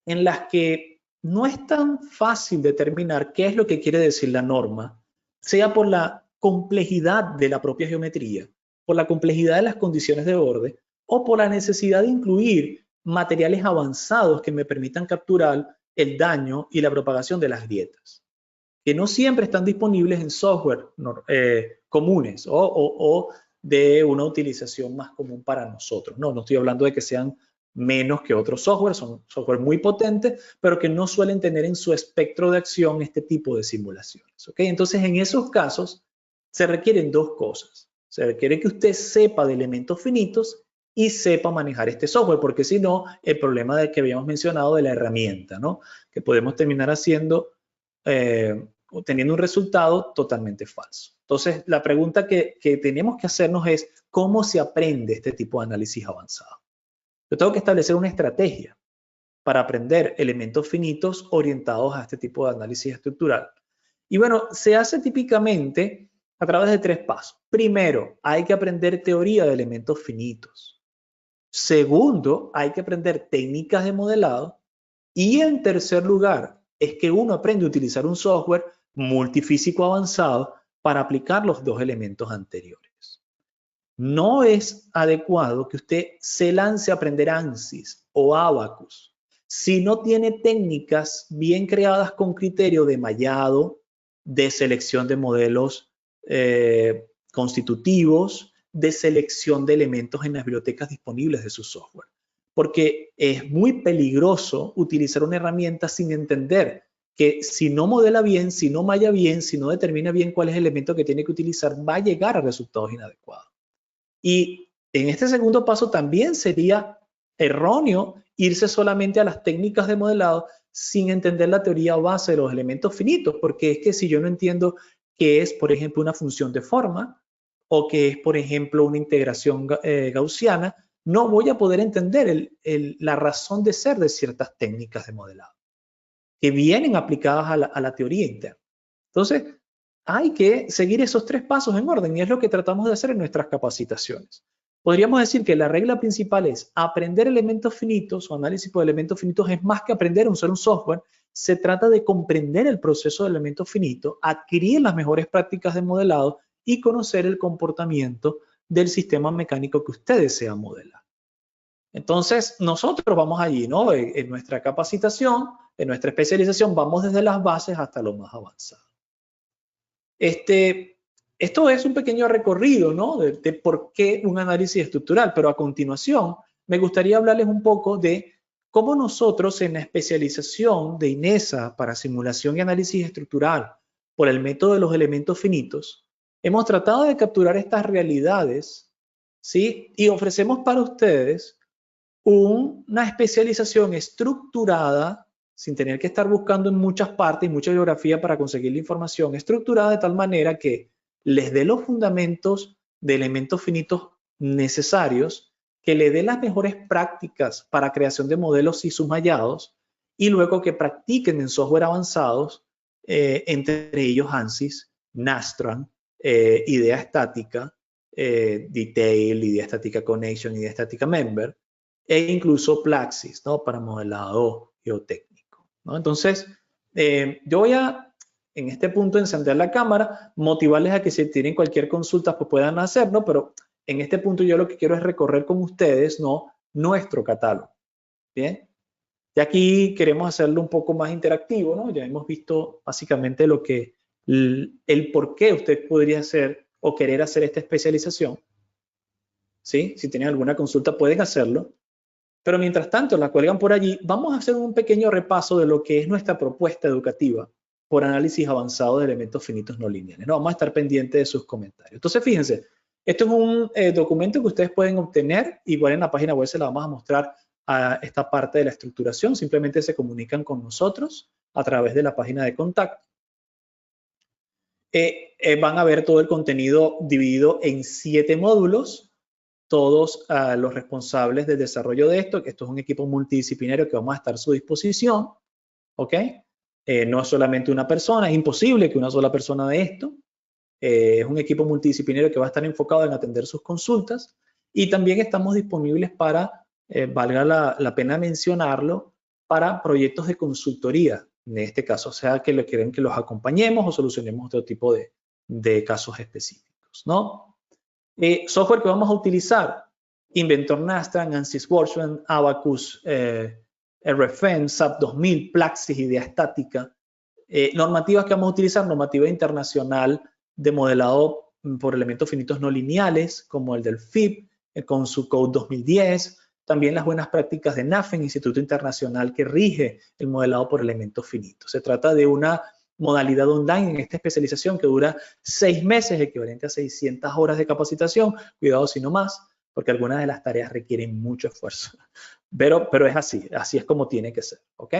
en las que no es tan fácil determinar qué es lo que quiere decir la norma, sea por la complejidad de la propia geometría, por la complejidad de las condiciones de borde o por la necesidad de incluir materiales avanzados que me permitan capturar el daño y la propagación de las grietas, que no siempre están disponibles en software comunes o de una utilización más común para nosotros. No estoy hablando de que sean menos que otros software, son software muy potentes, pero que no suelen tener en su espectro de acción este tipo de simulaciones. ¿Okay? Entonces, en esos casos, se requieren dos cosas. Se requiere que usted sepa de elementos finitos y sepa manejar este software, porque si no, el problema que habíamos mencionado de la herramienta, ¿no? Que podemos terminar haciendo, teniendo un resultado totalmente falso. Entonces, la pregunta que tenemos que hacernos es, ¿cómo se aprende este tipo de análisis avanzado? Yo tengo que establecer una estrategia para aprender elementos finitos orientados a este tipo de análisis estructural. Y bueno, se hace típicamente a través de 3 pasos. Primero, hay que aprender teoría de elementos finitos. Segundo, hay que aprender técnicas de modelado. Y en tercer lugar, es que uno aprende a utilizar un software multifísico avanzado para aplicar los 2 elementos anteriores. No es adecuado que usted se lance a aprender ANSYS o Abacus si no tiene técnicas bien creadas con criterio de mallado, de selección de modelos constitutivos, de selección de elementos en las bibliotecas disponibles de su software. porque es muy peligroso utilizar una herramienta sin entender que si no modela bien, si no malla bien, si no determina bien cuál es el elemento que tiene que utilizar, va a llegar a resultados inadecuados. Y en este segundo paso también sería erróneo irse solamente a las técnicas de modelado sin entender la teoría base de los elementos finitos, porque es que si yo no entiendo qué es, por ejemplo, una función de forma o qué es, por ejemplo, una integración gaussiana, no voy a poder entender la razón de ser de ciertas técnicas de modelado que vienen aplicadas a la teoría interna. Entonces, hay que seguir esos 3 pasos en orden y es lo que tratamos de hacer en nuestras capacitaciones. Podríamos decir que la regla principal es aprender elementos finitos o análisis por elementos finitos es más que aprender a usar un software. Se trata de comprender el proceso de elementos finitos, adquirir las mejores prácticas de modelado y conocer el comportamiento del sistema mecánico que usted desea modelar. Entonces, nosotros vamos allí, ¿no? En nuestra capacitación, en nuestra especialización, vamos desde las bases hasta lo más avanzado. Esto es un pequeño recorrido, ¿no? De por qué un análisis estructural, pero a continuación me gustaría hablarles un poco de cómo nosotros en la especialización de INESA para simulación y análisis estructural por el método de los elementos finitos, hemos tratado de capturar estas realidades, ¿sí? Y ofrecemos para ustedes una especialización estructurada, sin tener que estar buscando en muchas partes, mucha bibliografía para conseguir la información, estructurada de tal manera que les dé los fundamentos de elementos finitos necesarios, que le dé las mejores prácticas para creación de modelos y submallados, y luego que practiquen en software avanzados, entre ellos ANSYS, Nastran, idea estática, Detail, idea estática Connection, idea estática Member, e incluso Plaxis, ¿no? Para modelado geotécnico, ¿no? Entonces, yo voy a, en este punto, encender la cámara, motivarles a que si tienen cualquier consulta, pues puedan hacer, ¿no? Pero en este punto yo lo que quiero es recorrer con ustedes, ¿no? Nuestro catálogo, ¿bien? Y aquí queremos hacerlo un poco más interactivo, ¿no? Ya hemos visto básicamente lo que, el por qué usted podría hacer o querer hacer esta especialización, ¿sí? Si tienen alguna consulta pueden hacerlo. Pero mientras tanto, la cuelgan por allí, vamos a hacer un pequeño repaso de lo que es nuestra propuesta educativa por análisis avanzado de elementos finitos no lineales, ¿no? Vamos a estar pendientes de sus comentarios. Entonces, fíjense, esto es un documento que ustedes pueden obtener, igual en la página web se la vamos a mostrar a esta parte de la estructuración, simplemente se comunican con nosotros a través de la página de contacto. Van a ver todo el contenido dividido en 7 módulos, todos los responsables del desarrollo de esto, que esto es un equipo multidisciplinario que vamos a estar a su disposición, ¿ok? No es solamente una persona, es imposible que una sola persona de esto. Es un equipo multidisciplinario que va a estar enfocado en atender sus consultas y también estamos disponibles para, valga la pena mencionarlo, para proyectos de consultoría, en este caso, o sea, que le quieren que los acompañemos o solucionemos otro tipo de casos específicos, ¿no? Software que vamos a utilizar: Inventor Nastran, ANSYS Workbench, Abacus, RFM, SAP 2000, Plaxis, idea estática. Normativas que vamos a utilizar: normativa internacional de modelado por elementos finitos no lineales, como el del FIP, con su Code 2010. También las buenas prácticas de NAFEN, Instituto Internacional que rige el modelado por elementos finitos. Se trata de una modalidad online en esta especialización que dura 6 meses, equivalente a 600 horas de capacitación. Cuidado si no más, porque algunas de las tareas requieren mucho esfuerzo. Pero es así es como tiene que ser, ¿ok?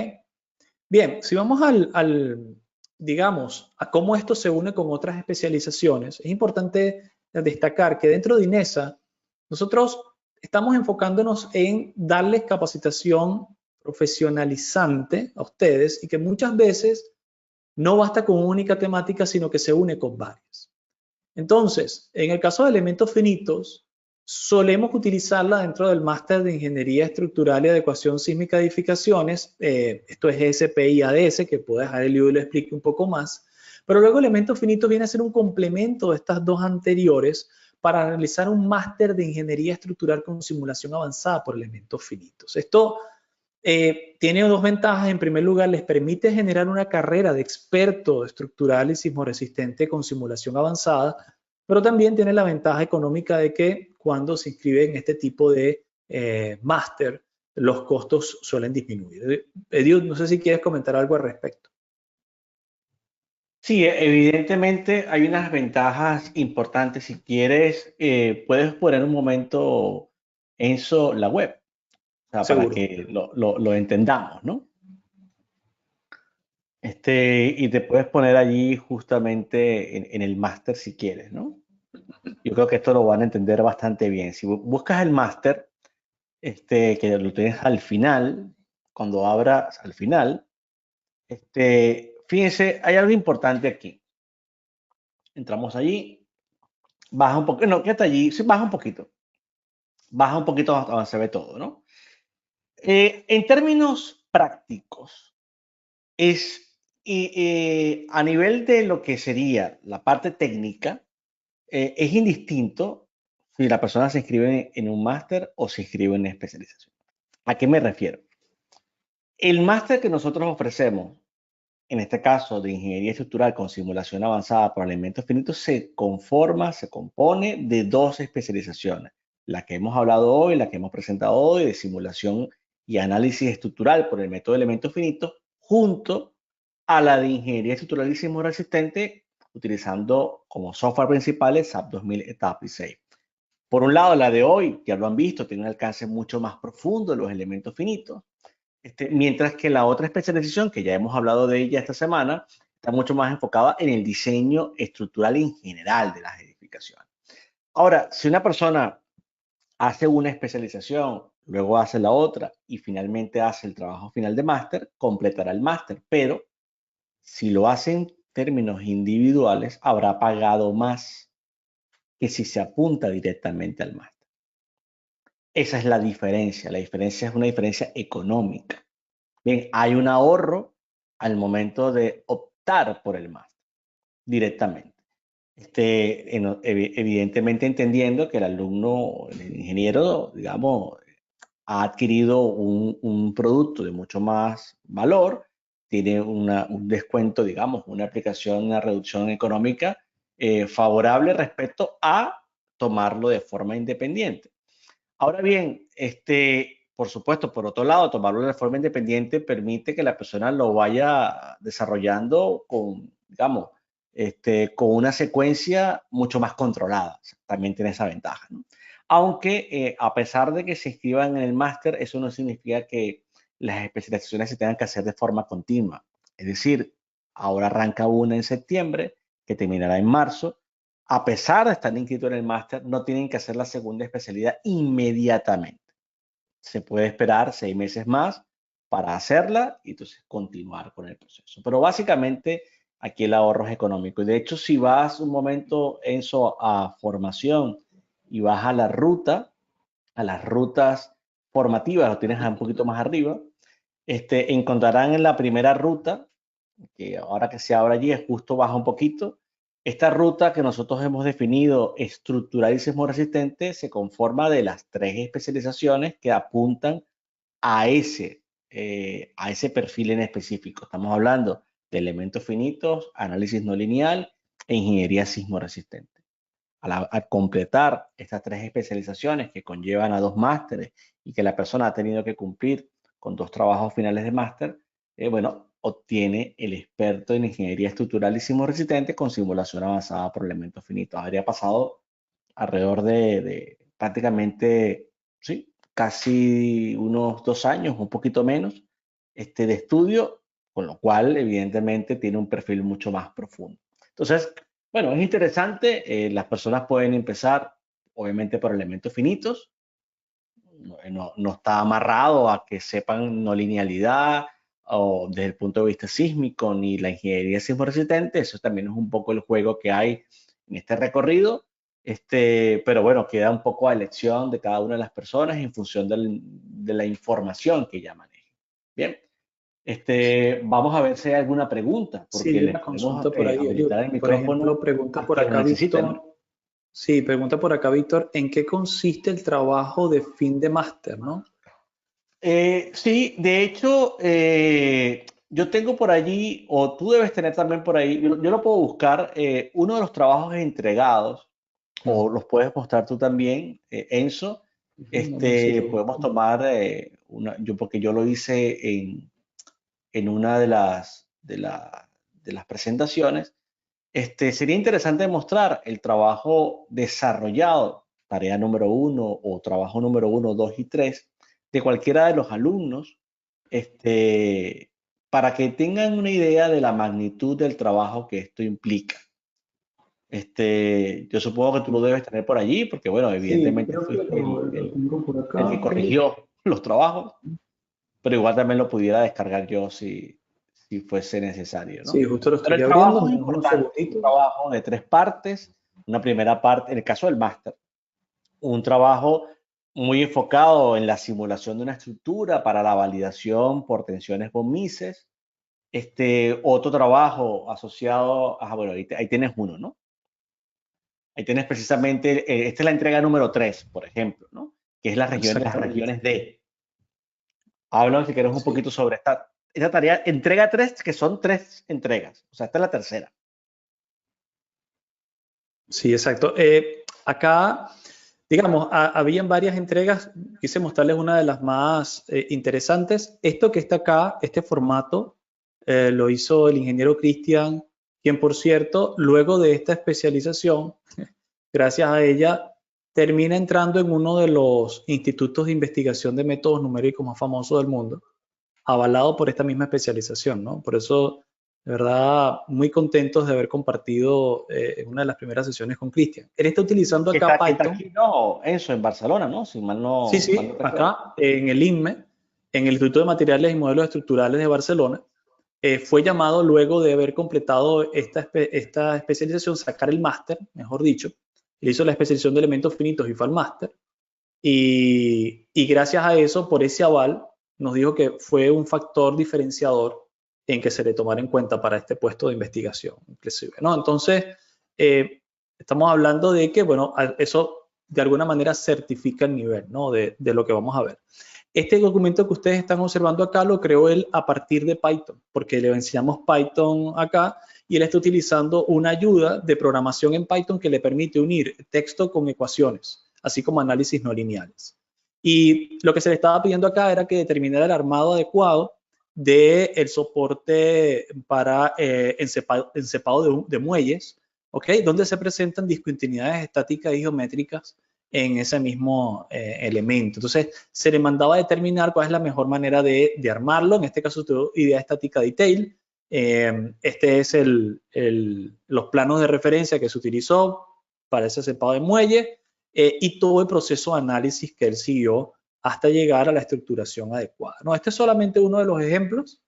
Bien, si vamos digamos, a cómo esto se une con otras especializaciones, es importante destacar que dentro de INESA nosotros estamos enfocándonos en darles capacitación profesionalizante a ustedes y que muchas veces no basta con una única temática, sino que se une con varias. Entonces, en el caso de elementos finitos, solemos utilizarla dentro del máster de Ingeniería Estructural y Adecuación Sísmica de Edificaciones. Esto es ESP y ADS, que puedo dejar el libro y lo explique un poco más. Pero luego elementos finitos viene a ser un complemento de estas dos anteriores para realizar un máster de Ingeniería Estructural con simulación avanzada por elementos finitos. Esto tiene 2 ventajas. En primer lugar, les permite generar una carrera de experto estructural y sismoresistente con simulación avanzada, pero también tiene la ventaja económica de que cuando se inscribe en este tipo de máster, los costos suelen disminuir. Ediud, no sé si quieres comentar algo al respecto. Sí, evidentemente hay unas ventajas importantes. Si quieres, puedes poner un momento, Enzo, la web, o sea, para Seguro. que lo entendamos, ¿no? Y te puedes poner allí justamente en el máster si quieres, ¿no? Yo creo que esto lo van a entender bastante bien. Si buscas el máster, que lo tienes al final, cuando abras al final, fíjense, hay algo importante aquí. Entramos allí, baja un poquito, no, quédate allí, sí, baja un poquito hasta donde se ve todo, ¿no? En términos prácticos, a nivel de lo que sería la parte técnica, es indistinto si la persona se inscribe en un máster o se inscribe en una especialización. ¿A qué me refiero? El máster que nosotros ofrecemos, en este caso de ingeniería estructural con simulación avanzada por elementos finitos, se compone de dos especializaciones. La que hemos hablado hoy, la que hemos presentado hoy, de simulación y análisis estructural por el método de elementos finitos, junto a la de ingeniería estructural y sismo resistente, utilizando como software principales SAP 2000 Etapa y 6. Por un lado, la de hoy, ya lo han visto, tiene un alcance mucho más profundo de los elementos finitos. Mientras que la otra especialización, que ya hemos hablado de ella esta semana, está mucho más enfocada en el diseño estructural en general de las edificaciones. Ahora, si una persona hace una especialización, luego hace la otra y finalmente hace el trabajo final de máster, completará el máster, pero si lo hace en términos individuales, habrá pagado más que si se apunta directamente al máster. Esa es la diferencia. La diferencia es una diferencia económica. Bien, hay un ahorro al momento de optar por el máster directamente. Evidentemente entendiendo que el alumno, el ingeniero, digamos, ha adquirido un producto de mucho más valor, tiene un descuento, digamos, una aplicación, una reducción económica favorable respecto a tomarlo de forma independiente. Ahora bien, por supuesto, por otro lado, tomarlo de forma independiente permite que la persona lo vaya desarrollando con, digamos, con una secuencia mucho más controlada. También tiene esa ventaja, ¿no? Aunque a pesar de que se inscriban en el máster, eso no significa que las especializaciones se tengan que hacer de forma continua. Es decir, ahora arranca una en septiembre, que terminará en marzo. A pesar de estar inscritos en el máster, no tienen que hacer la segunda especialidad inmediatamente. Se puede esperar 6 meses más para hacerla y entonces continuar con el proceso. Pero básicamente aquí el ahorro es económico. Y de hecho, si vas un momento, Enzo, a formación y vas a la ruta, a las rutas formativas, lo tienes un poquito más arriba, encontrarán en la primera ruta, que ahora que se abre allí es justo baja un poquito. Esta ruta que nosotros hemos definido estructural y sismo resistente se conforma de las 3 especializaciones que apuntan a ese perfil en específico. Estamos hablando de elementos finitos, análisis no lineal e ingeniería sismo resistente. Al completar estas 3 especializaciones que conllevan a 2 másteres y que la persona ha tenido que cumplir con 2 trabajos finales de máster, bueno, obtiene el experto en ingeniería estructural y sismo resistente con simulación avanzada por elementos finitos. Habría pasado alrededor de prácticamente, sí, casi unos 2 años, un poquito menos, de estudio, con lo cual evidentemente tiene un perfil mucho más profundo. Entonces, bueno, es interesante, las personas pueden empezar obviamente por elementos finitos, no está amarrado a que sepan no linealidad o desde el punto de vista sísmico ni la ingeniería sismo resistente. Eso también es un poco el juego que hay en este recorrido. Pero bueno, queda un poco a elección de cada una de las personas en función de la información que ya manejen. Bien, vamos a ver si hay alguna pregunta, porque Sí, les una podemos consulta por ahí, Eliud. habilitar el Por ejemplo, micrófono pregunta a por quien lo acá, necesiten. Víctor. Sí, pregunta por acá, Víctor, ¿en qué consiste el trabajo de fin de máster, no? Sí, de hecho, yo tengo por allí, o tú debes tener también por ahí, yo lo puedo buscar, uno de los trabajos entregados, o los puedes mostrar tú también, Enzo. Un momentito. Podemos tomar porque yo lo hice en una de las presentaciones. Sería interesante mostrar el trabajo desarrollado, tarea número 1 o trabajo número 1, 2 y 3, de cualquiera de los alumnos, para que tengan una idea de la magnitud del trabajo que esto implica. Yo supongo que tú lo debes tener por allí, porque bueno, Sí, evidentemente creo que fuiste lo tengo por el que acá. corrigió los trabajos, pero igual también lo pudiera descargar yo si fuese necesario, Sí, ¿no? justo lo Pero el estoy abriendo, trabajo me es das unos importante, es un segunditos. trabajo de 3 partes. Una primera parte, en el caso del máster, un trabajo muy enfocado en la simulación de una estructura para la validación por tensiones von Mises. Otro trabajo asociado, bueno, ahí tienes uno, ¿no? Ahí tienes precisamente, esta es la entrega número 3, por ejemplo, ¿no? Que es las Exactamente. regiones D. Háblanos si quieres un Sí, poquito sobre esta tarea, entrega 3, que son 3 entregas. O sea, esta es la tercera. sí, exacto. Acá, digamos, habían varias entregas. Quise mostrarles una de las más interesantes. Esto que está acá, este formato, lo hizo el ingeniero Cristian, quien, por cierto, luego de esta especialización, gracias a ella, termina entrando en uno de los institutos de investigación de métodos numéricos más famosos del mundo, avalado por esta misma especialización, ¿no? Por eso, de verdad, muy contentos de haber compartido una de las primeras sesiones con Cristian. Él está utilizando acá Que está Python. aquí, ¿no? Enzo, en Barcelona, ¿no? Si Sí, mal no sí, recuerdo. acá en el INME, en el Instituto de Materiales y Modelos Estructurales de Barcelona. Fue llamado luego de haber completado esta especialización, sacar el máster, mejor dicho. Él hizo la especialización de elementos finitos y fue al máster. Y gracias a eso, por ese aval, nos dijo que fue un factor diferenciador en que se le tomara en cuenta para este puesto de investigación, inclusive, ¿no? Entonces, estamos hablando de que, bueno, eso de alguna manera certifica el nivel, ¿no? de lo que vamos a ver. Este documento que ustedes están observando acá lo creó él a partir de Python, porque le enseñamos Python acá y él está utilizando una ayuda de programación en Python que le permite unir texto con ecuaciones, así como análisis no lineales. Y lo que se le estaba pidiendo acá era que determinara el armado adecuado del soporte para encepado de muelles, ¿ok? Donde se presentan discontinuidades estáticas y geométricas en ese mismo elemento. Entonces, se le mandaba a determinar cuál es la mejor manera de armarlo. En este caso, tuvo idea estática detail. Este es los planos de referencia que se utilizó para ese cepado de muelle y todo el proceso de análisis que él siguió hasta llegar a la estructuración adecuada. No, este es solamente uno de los ejemplos.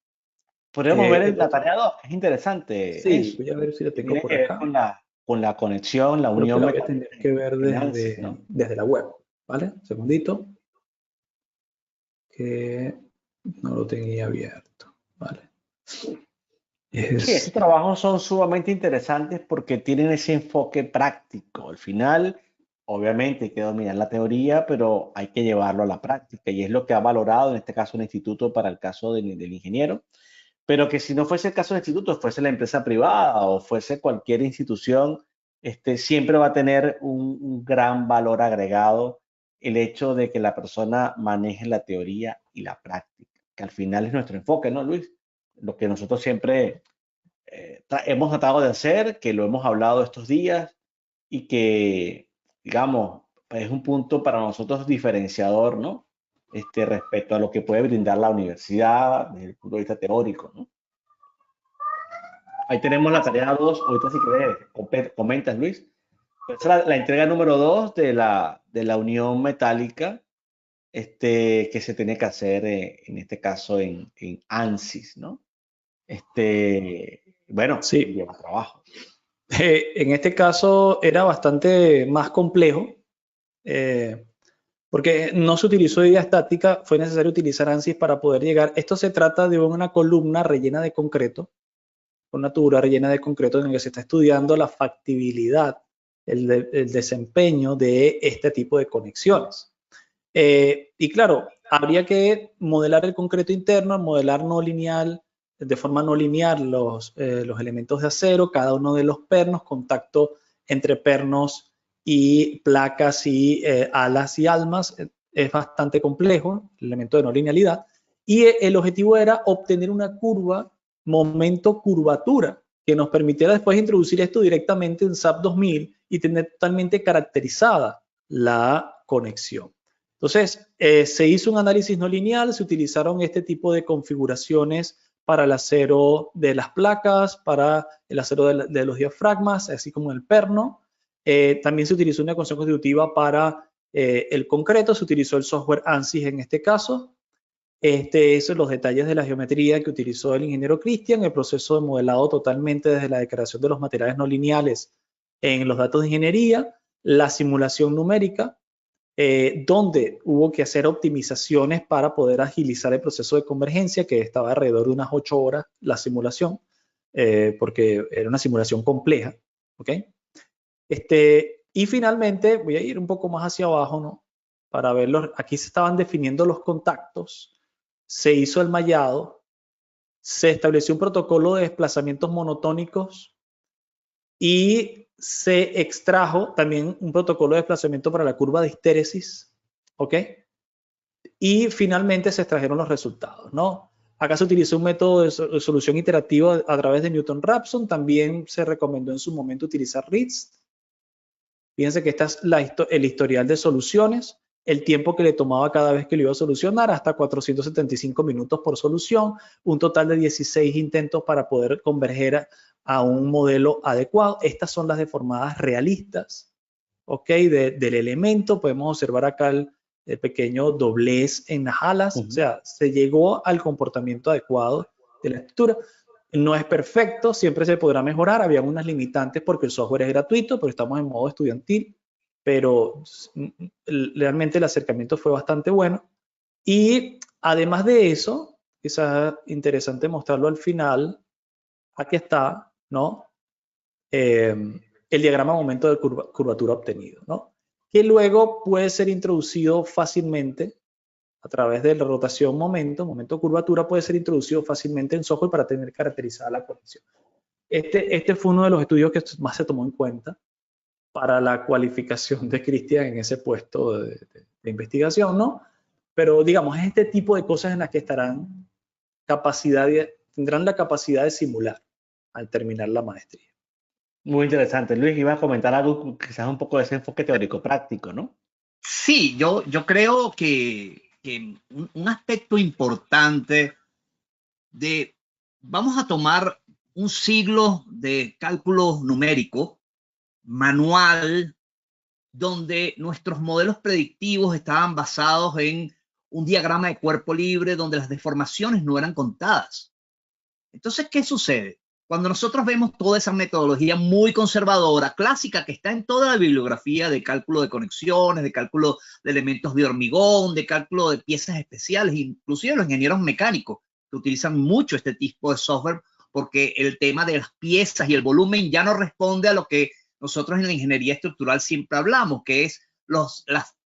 Podríamos ver El la otro, tarea 2, es interesante, sí, Enzo, voy a ver si lo que tengo tiene por que ver acá. con la conexión, la Creo que unión la voy a metálica tener que ver en ANSYS, ¿no? desde la web, ¿vale? Un segundito, que no lo tenía abierto, ¿vale? Sí, estos Este, trabajos son sumamente interesantes porque tienen ese enfoque práctico. Al final, obviamente hay que dominar la teoría, pero hay que llevarlo a la práctica y es lo que ha valorado en este caso el instituto para el caso del ingeniero, pero que si no fuese el caso del instituto, fuese la empresa privada o fuese cualquier institución, siempre va a tener un gran valor agregado el hecho de que la persona maneje la teoría y la práctica, que al final es nuestro enfoque, ¿no, Luis? Lo que nosotros siempre hemos tratado de hacer, que lo hemos hablado estos días y que, digamos, es un punto para nosotros diferenciador, ¿no? Respecto a lo que puede brindar la universidad desde el punto de vista teórico, ¿no? Ahí tenemos la tarea 2, ahorita si quieres, comentas, Luis. Esa es la entrega número 2 de la unión metálica que se tiene que hacer, en este caso, en ANSYS, ¿no? Bueno, sí, lleva trabajo. en este caso era bastante más complejo eh, porque no se utilizó idea estática, fue necesario utilizar ANSYS para poder llegar. Esto se trata de una columna rellena de concreto, una tubería rellena de concreto en la que se está estudiando la factibilidad, el desempeño de este tipo de conexiones. Y claro, habría que modelar el concreto interno, modelar no lineal, de forma no lineal los elementos de acero, cada uno de los pernos, contacto entre pernos y placas y alas y almas, es bastante complejo, el elemento de no linealidad, y el objetivo era obtener una curva momento-curvatura que nos permitiera después introducir esto directamente en SAP 2000 y tener totalmente caracterizada la conexión. Entonces, se hizo un análisis no lineal, se utilizaron este tipo de configuraciones para el acero de las placas, para el acero de los diafragmas, así como el perno. También se utilizó una ecuación constitutiva para el concreto, se utilizó el software ANSYS en este caso. Esos son los detalles de la geometría que utilizó el ingeniero Cristian, el proceso de modelado totalmente desde la declaración de los materiales no lineales en los datos de ingeniería, la simulación numérica, donde hubo que hacer optimizaciones para poder agilizar el proceso de convergencia, que estaba alrededor de unas 8 horas la simulación, porque era una simulación compleja, ¿ok? Y finalmente, voy a ir un poco más hacia abajo, ¿no? Para verlos, aquí se estaban definiendo los contactos, se hizo el mallado, se estableció un protocolo de desplazamientos monotónicos y se extrajo también un protocolo de desplazamiento para la curva de histéresis, ¿ok? Y finalmente se extrajeron los resultados, ¿no? Acá se utilizó un método de solución iterativa a través de Newton-Raphson, también se recomendó en su momento utilizar RITZ. Fíjense que este es el historial de soluciones, el tiempo que le tomaba cada vez que lo iba a solucionar, hasta 475 minutos por solución, un total de 16 intentos para poder converger a un modelo adecuado. Estas son las deformadas realistas, ¿ok? Del elemento. Podemos observar acá el pequeño doblez en las alas, o sea, se llegó al comportamiento adecuado de la estructura. No es perfecto, siempre se podrá mejorar, había unas limitantes porque el software es gratuito, pero estamos en modo estudiantil, pero realmente el acercamiento fue bastante bueno. Y además de eso, quizás interesante mostrarlo al final, aquí está, ¿no? El diagrama momento de curvatura obtenido, ¿no? Que luego puede ser introducido fácilmente a través de la rotación momento curvatura, puede ser introducido fácilmente en software para tener caracterizada la conexión. Este fue uno de los estudios que más se tomó en cuenta para la cualificación de Cristian en ese puesto de investigación, ¿no? Pero digamos, es este tipo de cosas en las que tendrán la capacidad de simular al terminar la maestría. Muy interesante. Luis, iba a comentar algo, quizás un poco de ese enfoque teórico práctico, ¿no? Sí, yo creo que un aspecto importante vamos a tomar un siglo de cálculo numérico, manual, donde nuestros modelos predictivos estaban basados en un diagrama de cuerpo libre donde las deformaciones no eran contadas. Entonces, ¿qué sucede? Cuando nosotros vemos toda esa metodología muy conservadora, clásica, que está en toda la bibliografía de cálculo de conexiones, de cálculo de elementos de hormigón, de cálculo de piezas especiales, inclusive los ingenieros mecánicos que utilizan mucho este tipo de software porque el tema de las piezas y el volumen ya no responde a lo que nosotros en la ingeniería estructural siempre hablamos, que es las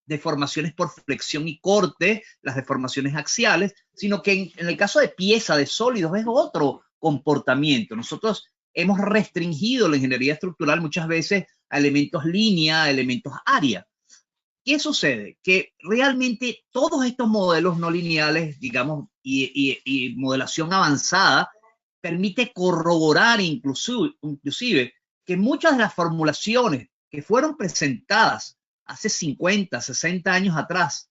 deformaciones por flexión y corte, las deformaciones axiales, sino que en el caso de pieza, de sólidos, es otro comportamiento. Nosotros hemos restringido la ingeniería estructural muchas veces a elementos línea, a elementos área. ¿Qué sucede? Que realmente todos estos modelos no lineales, digamos, y modelación avanzada, permite corroborar inclusive que muchas de las formulaciones que fueron presentadas hace 50, 60 años atrás,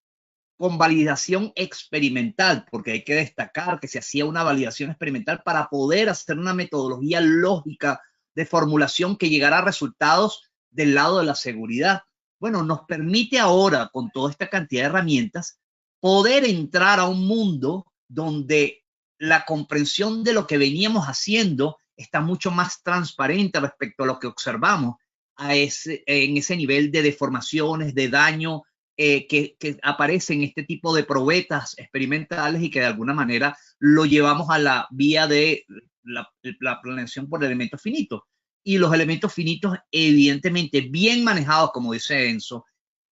con validación experimental, porque hay que destacar que se hacía una validación experimental para poder hacer una metodología lógica de formulación que llegara a resultados del lado de la seguridad. Bueno, nos permite ahora, con toda esta cantidad de herramientas, poder entrar a un mundo donde la comprensión de lo que veníamos haciendo está mucho más transparente respecto a lo que observamos en ese nivel de deformaciones, de daño, que aparece en este tipo de probetas experimentales y que de alguna manera lo llevamos a la vía de la planeación por elementos finitos. Y los elementos finitos, evidentemente, bien manejados, como dice Enzo,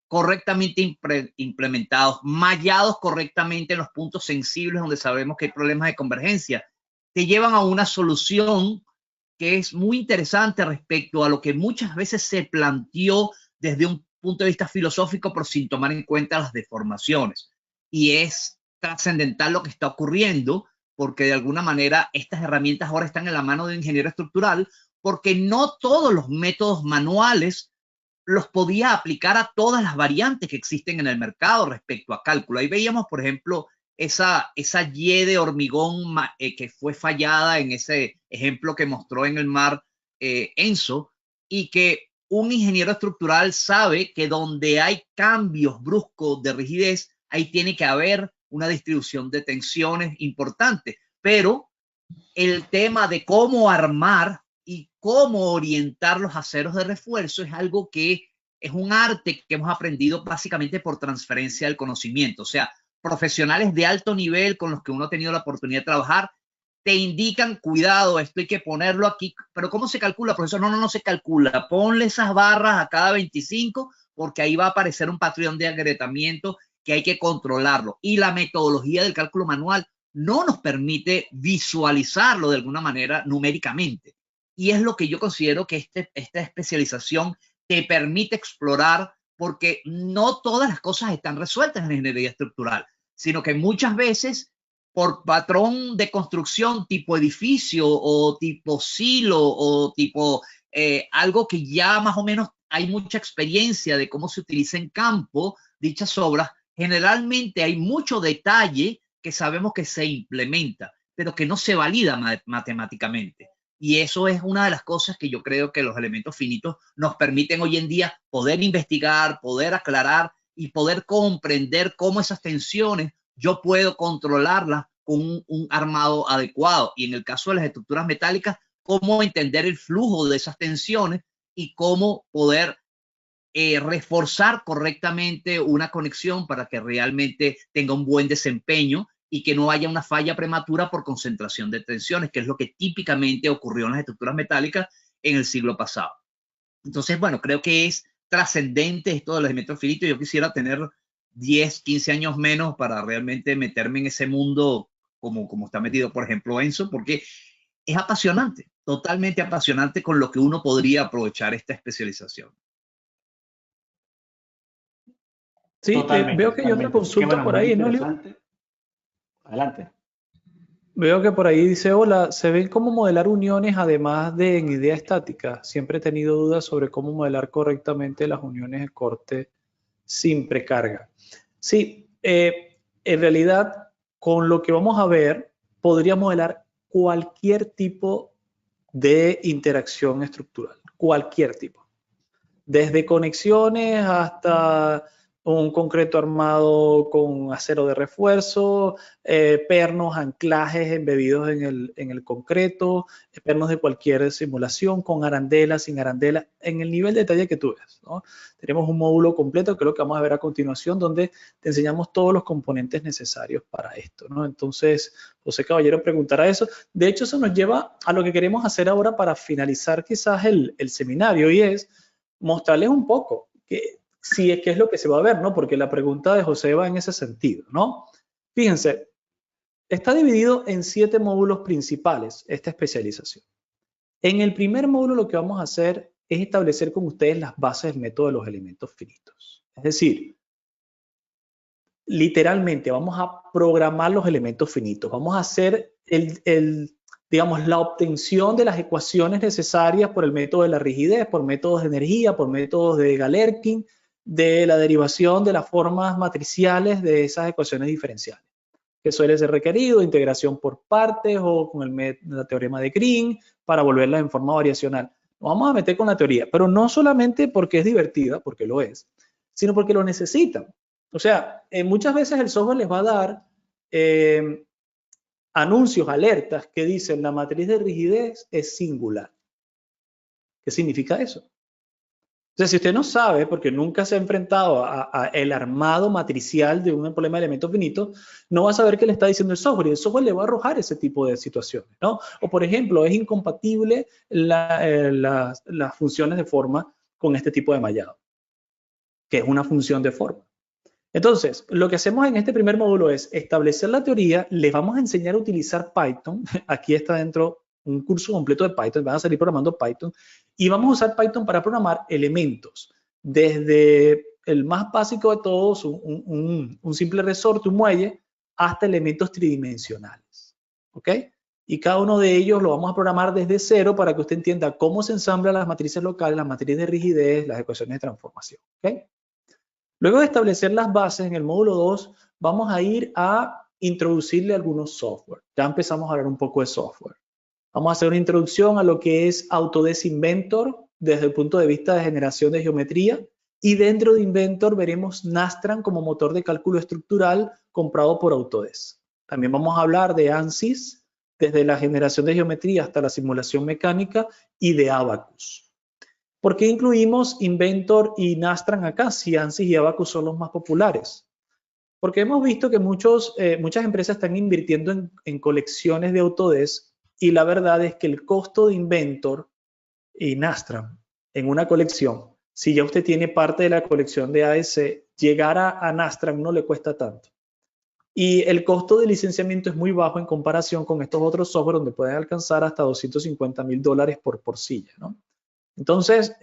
correctamente implementados, mallados correctamente en los puntos sensibles donde sabemos que hay problemas de convergencia, te llevan a una solución que es muy interesante respecto a lo que muchas veces se planteó desde un punto de vista filosófico, pero sin tomar en cuenta las deformaciones. Y es trascendental lo que está ocurriendo, porque de alguna manera estas herramientas ahora están en la mano de un ingeniero estructural, porque no todos los métodos manuales los podía aplicar a todas las variantes que existen en el mercado respecto a cálculo. Ahí veíamos, por ejemplo, esa Y de hormigón que fue fallada en ese ejemplo que mostró en el mar Enzo, y que un ingeniero estructural sabe que donde hay cambios bruscos de rigidez, ahí tiene que haber una distribución de tensiones importante. Pero el tema de cómo armar y cómo orientar los aceros de refuerzo es algo que es un arte que hemos aprendido básicamente por transferencia del conocimiento. O sea, profesionales de alto nivel con los que uno ha tenido la oportunidad de trabajar te indican, cuidado, esto hay que ponerlo aquí. Pero ¿cómo se calcula, profesor? No se calcula. Ponle esas barras a cada 25 porque ahí va a aparecer un patrón de agrietamiento que hay que controlarlo. Y la metodología del cálculo manual no nos permite visualizarlo de alguna manera numéricamente. Y es lo que yo considero que esta especialización te permite explorar, porque no todas las cosas están resueltas en la ingeniería estructural, sino que muchas veces por patrón de construcción tipo edificio o tipo silo o tipo algo que ya más o menos hay mucha experiencia de cómo se utiliza en campo dichas obras, generalmente hay mucho detalle que sabemos que se implementa, pero que no se valida matemáticamente. Y eso es una de las cosas que yo creo que los elementos finitos nos permiten hoy en día poder investigar, poder aclarar y poder comprender cómo esas tensiones yo puedo controlarlas con un armado adecuado. Y en el caso de las estructuras metálicas, cómo entender el flujo de esas tensiones y cómo poder reforzar correctamente una conexión para que realmente tenga un buen desempeño y que no haya una falla prematura por concentración de tensiones, que es lo que típicamente ocurrió en las estructuras metálicas en el siglo pasado. Entonces, bueno, creo que es trascendente esto de los elementos finitos. Yo quisiera tener 10, 15 años menos para realmente meterme en ese mundo como está metido, por ejemplo, Enzo, porque es apasionante, totalmente apasionante con lo que uno podría aprovechar esta especialización. Sí, veo que hay otra consulta por ahí, ¿no, Leo? Adelante. Veo que por ahí dice, hola, ¿se ven cómo modelar uniones además de en idea estática? Siempre he tenido dudas sobre cómo modelar correctamente las uniones de corte sin precarga. Sí, en realidad, con lo que vamos a ver, podría modelar cualquier tipo de interacción estructural, cualquier tipo. Desde conexiones hasta un concreto armado con acero de refuerzo, pernos, anclajes embebidos en el concreto, pernos de cualquier simulación, con arandela, sin arandela, en el nivel de detalle que tú ves, ¿no? Tenemos un módulo completo, que es lo que vamos a ver a continuación, donde te enseñamos todos los componentes necesarios para esto, ¿no? Entonces, José Caballero preguntará eso. De hecho, eso nos lleva a lo que queremos hacer ahora para finalizar quizás el seminario, y es mostrarles un poco que si es que es lo que se va a ver, ¿no? Porque la pregunta de José va en ese sentido, ¿no? Fíjense, está dividido en 7 módulos principales esta especialización. En el primer módulo lo que vamos a hacer es establecer con ustedes las bases del método de los elementos finitos. Es decir, literalmente vamos a programar los elementos finitos. Vamos a hacer digamos, la obtención de las ecuaciones necesarias por el método de la rigidez, por métodos de energía, por métodos de Galerkin, de la derivación de las formas matriciales de esas ecuaciones diferenciales, que suele ser requerido, integración por partes o con el teorema de Green para volverlas en forma variacional. Nos vamos a meter con la teoría, pero no solamente porque es divertida, porque lo es, sino porque lo necesitan. O sea, muchas veces el software les va a dar anuncios, alertas que dicen la matriz de rigidez es singular. ¿Qué significa eso? O sea, si usted no sabe, porque nunca se ha enfrentado a el armado matricial de un problema de elementos finitos, no va a saber qué le está diciendo el software, y el software le va a arrojar ese tipo de situaciones, ¿no? O, por ejemplo, es incompatible las funciones de forma con este tipo de mallado, que es una función de forma. Entonces, lo que hacemos en este primer módulo es establecer la teoría, les vamos a enseñar a utilizar Python. Aquí está dentro un curso completo de Python, van a salir programando Python, y vamos a usar Python para programar elementos. desde el más básico de todos, un simple resorte, un muelle, hasta elementos tridimensionales. ¿Ok? Y cada uno de ellos lo vamos a programar desde cero para que usted entienda cómo se ensamblan las matrices locales, las matrices de rigidez, las ecuaciones de transformación. ¿Ok? Luego de establecer las bases en el módulo 2, vamos a ir a introducirle algunos software. Ya empezamos a hablar un poco de software. Vamos a hacer una introducción a lo que es Autodesk Inventor desde el punto de vista de generación de geometría, y dentro de Inventor veremos Nastran como motor de cálculo estructural comprado por Autodesk. También vamos a hablar de ANSYS desde la generación de geometría hasta la simulación mecánica, y de Abacus. ¿Por qué incluimos Inventor y Nastran acá si ANSYS y Abacus son los más populares? Porque hemos visto que muchas empresas están invirtiendo en colecciones de Autodesk, y la verdad es que el costo de Inventor y Nastran en una colección, si ya usted tiene parte de la colección de AEC, llegar a Nastran no le cuesta tanto. Y el costo de licenciamiento es muy bajo en comparación con estos otros software donde pueden alcanzar hasta $250,000 por silla, ¿no? Entonces,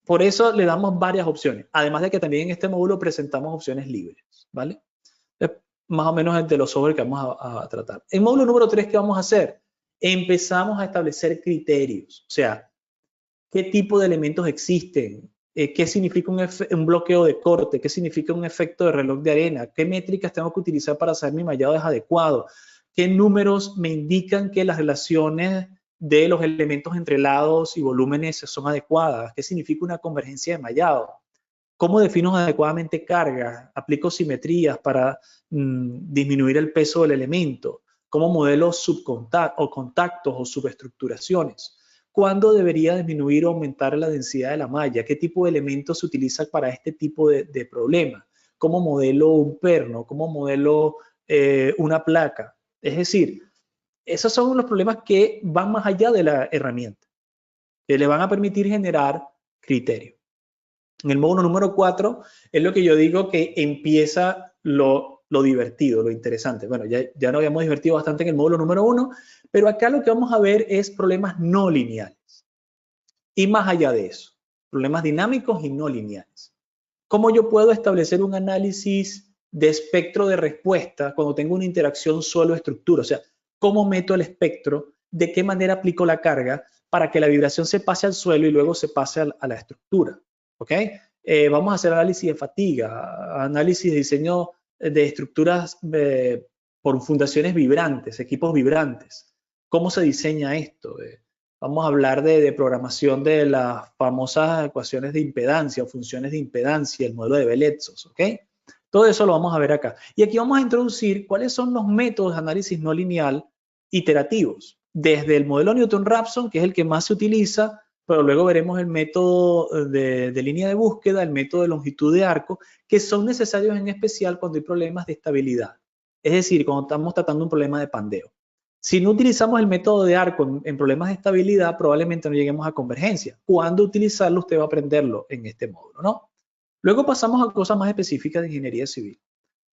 por eso le damos varias opciones. Además de que también en este módulo presentamos opciones libres, ¿vale? Más o menos entre los software que vamos a tratar. En módulo número 3, ¿qué vamos a hacer? Empezamos a establecer criterios. O sea, ¿qué tipo de elementos existen? ¿Qué significa un bloqueo de corte? ¿Qué significa un efecto de reloj de arena? ¿Qué métricas tengo que utilizar para saber mi mallado es adecuado? ¿Qué números me indican que las relaciones de los elementos entre lados y volúmenes son adecuadas? ¿Qué significa una convergencia de mallado? ¿Cómo defino adecuadamente cargas? ¿Aplico simetrías para disminuir el peso del elemento? ¿Cómo modelo contactos o subestructuraciones? ¿Cuándo debería disminuir o aumentar la densidad de la malla? ¿Qué tipo de elementos se utiliza para este tipo de problema? ¿Cómo modelo un perno? ¿Cómo modelo una placa? Es decir, esos son los problemas que van más allá de la herramienta, que le van a permitir generar criterio. En el módulo número 4 es lo que yo digo que empieza lo divertido, lo interesante. Bueno, ya nos habíamos divertido bastante en el módulo número 1, pero acá lo que vamos a ver es problemas no lineales. Y más allá de eso, problemas dinámicos y no lineales. ¿Cómo yo puedo establecer un análisis de espectro de respuesta cuando tengo una interacción suelo-estructura? O sea, ¿cómo meto el espectro? ¿De qué manera aplico la carga para que la vibración se pase al suelo y luego se pase a la estructura? ¿Ok? Vamos a hacer análisis de fatiga, análisis de diseño de estructuras por fundaciones vibrantes, equipos vibrantes. ¿Cómo se diseña esto? Vamos a hablar de programación de las famosas ecuaciones de impedancia o funciones de impedancia, el modelo de Bellezos, ¿ok? Todo eso lo vamos a ver acá. Y aquí vamos a introducir cuáles son los métodos de análisis no lineal iterativos. Desde el modelo Newton-Raphson, que es el que más se utiliza, pero luego veremos el método de línea de búsqueda, el método de longitud de arco, que son necesarios en especial cuando hay problemas de estabilidad. Es decir, cuando estamos tratando un problema de pandeo. Si no utilizamos el método de arco en problemas de estabilidad, probablemente no lleguemos a convergencia. ¿Cuándo utilizarlo? Usted va a aprenderlo en este módulo, ¿no? Luego pasamos a cosas más específicas de ingeniería civil.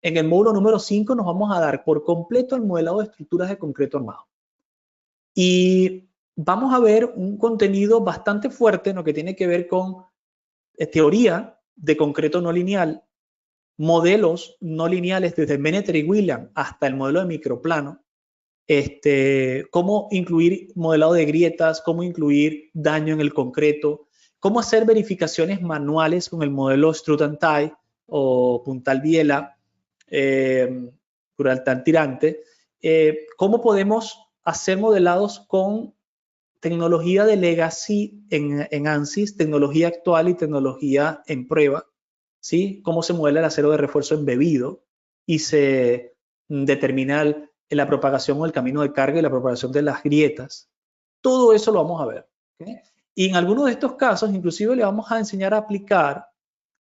En el módulo número 5 nos vamos a dar por completo el modelado de estructuras de concreto armado. Y vamos a ver un contenido bastante fuerte en lo que tiene que ver con teoría de concreto no lineal, modelos no lineales desde Menneter y Williams hasta el modelo de microplano, cómo incluir modelado de grietas, cómo incluir daño en el concreto, cómo hacer verificaciones manuales con el modelo Strut and Tie o puntal biela, Kuraltan tirante, cómo podemos hacer modelados con tecnología de legacy en ANSYS, tecnología actual y tecnología en prueba, ¿sí? Cómo se modela el acero de refuerzo embebido y se determina la propagación o el camino de carga y la propagación de las grietas. Todo eso lo vamos a ver, ¿okay? Y en algunos de estos casos, inclusive le vamos a enseñar a aplicar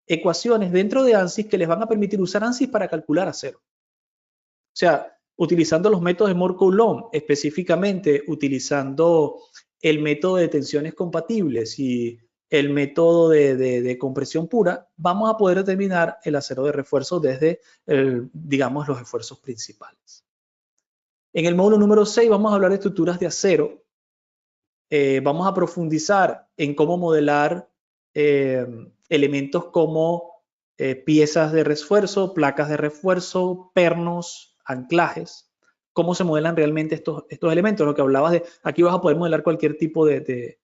ecuaciones dentro de ANSYS que les van a permitir usar ANSYS para calcular acero. O sea, utilizando los métodos de Moore-Coulomb, específicamente utilizando el método de tensiones compatibles y el método de compresión pura, vamos a poder determinar el acero de refuerzo desde, digamos, los esfuerzos principales. En el módulo número 6 vamos a hablar de estructuras de acero. Vamos a profundizar en cómo modelar elementos como piezas de refuerzo, placas de refuerzo, pernos, anclajes. ¿Cómo se modelan realmente estos elementos? Lo que hablabas de, aquí vas a poder modelar cualquier tipo de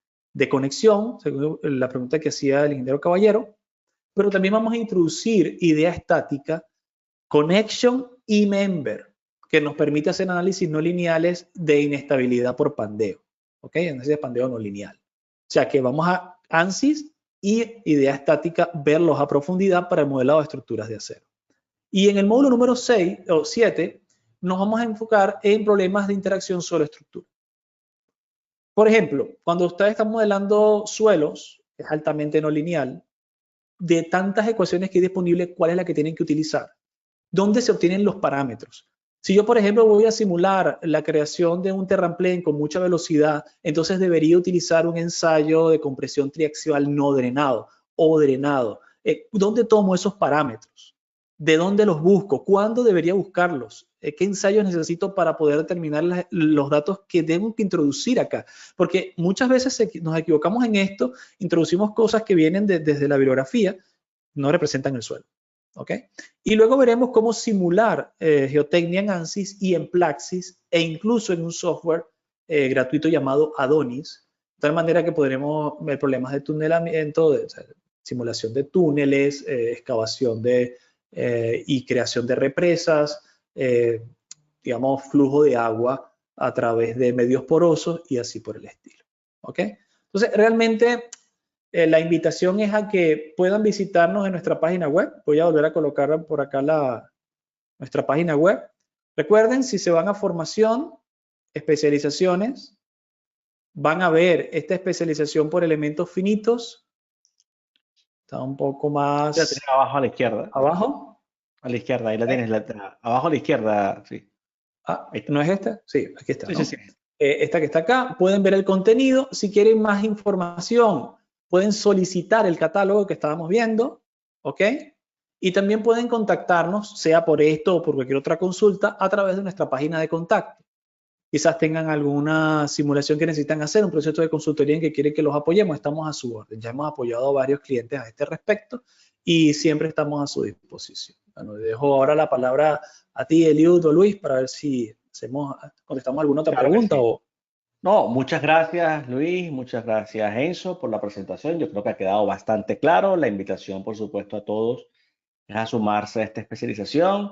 conexión, según la pregunta que hacía el ingeniero Caballero, pero también vamos a introducir idea estática, connection y member, que nos permite hacer análisis no lineales de inestabilidad por pandeo, ¿ok? Análisis de pandeo no lineal. O sea que vamos a ANSYS y idea estática, verlos a profundidad para el modelado de estructuras de acero. Y en el módulo número 6 o 7 nos vamos a enfocar en problemas de interacción suelo-estructura. Por ejemplo, cuando ustedes están modelando suelos, es altamente no lineal, de tantas ecuaciones que hay disponibles, ¿cuál es la que tienen que utilizar? ¿Dónde se obtienen los parámetros? Si yo, por ejemplo, voy a simular la creación de un terraplén con mucha velocidad, entonces debería utilizar un ensayo de compresión triaxial no drenado o drenado. ¿Dónde tomo esos parámetros? ¿De dónde los busco? ¿Cuándo debería buscarlos? ¿Qué ensayos necesito para poder determinar los datos que tengo que introducir acá? Porque muchas veces nos equivocamos en esto, introducimos cosas que vienen desde la bibliografía, no representan el suelo. ¿Ok? Y luego veremos cómo simular geotecnia en ANSYS y en Plaxis e incluso en un software gratuito llamado Adonis, de tal manera que podremos ver problemas de tunelamiento, simulación de túneles, excavación y creación de represas, digamos, flujo de agua a través de medios porosos y así por el estilo. ¿Ok? Entonces, realmente la invitación es a que puedan visitarnos en nuestra página web. Voy a volver a colocar por acá nuestra página web. Recuerden, si se van a formación, especializaciones, van a ver esta especialización por elementos finitos. Está un poco más... La tienes abajo a la izquierda. ¿Abajo? A la izquierda, ahí la tienes. Abajo a la izquierda, sí. Ah, ¿no es esta? Sí, aquí está. Sí, ¿no? sí, sí. Esta que está acá. Pueden ver el contenido. Si quieren más información, pueden solicitar el catálogo que estábamos viendo, ¿ok? Y también pueden contactarnos, sea por esto o por cualquier otra consulta, a través de nuestra página de contacto. Quizás tengan alguna simulación que necesitan hacer, un proceso de consultoría en que quieren que los apoyemos, estamos a su orden. Ya hemos apoyado a varios clientes a este respecto y siempre estamos a su disposición. Bueno, dejo ahora la palabra a ti, Eliud o Luis, para ver si contestamos alguna otra Claro que pregunta sí. o... No, muchas gracias Luis, muchas gracias Enzo por la presentación. Yo creo que ha quedado bastante claro. La invitación, por supuesto, a todos es a sumarse a esta especialización.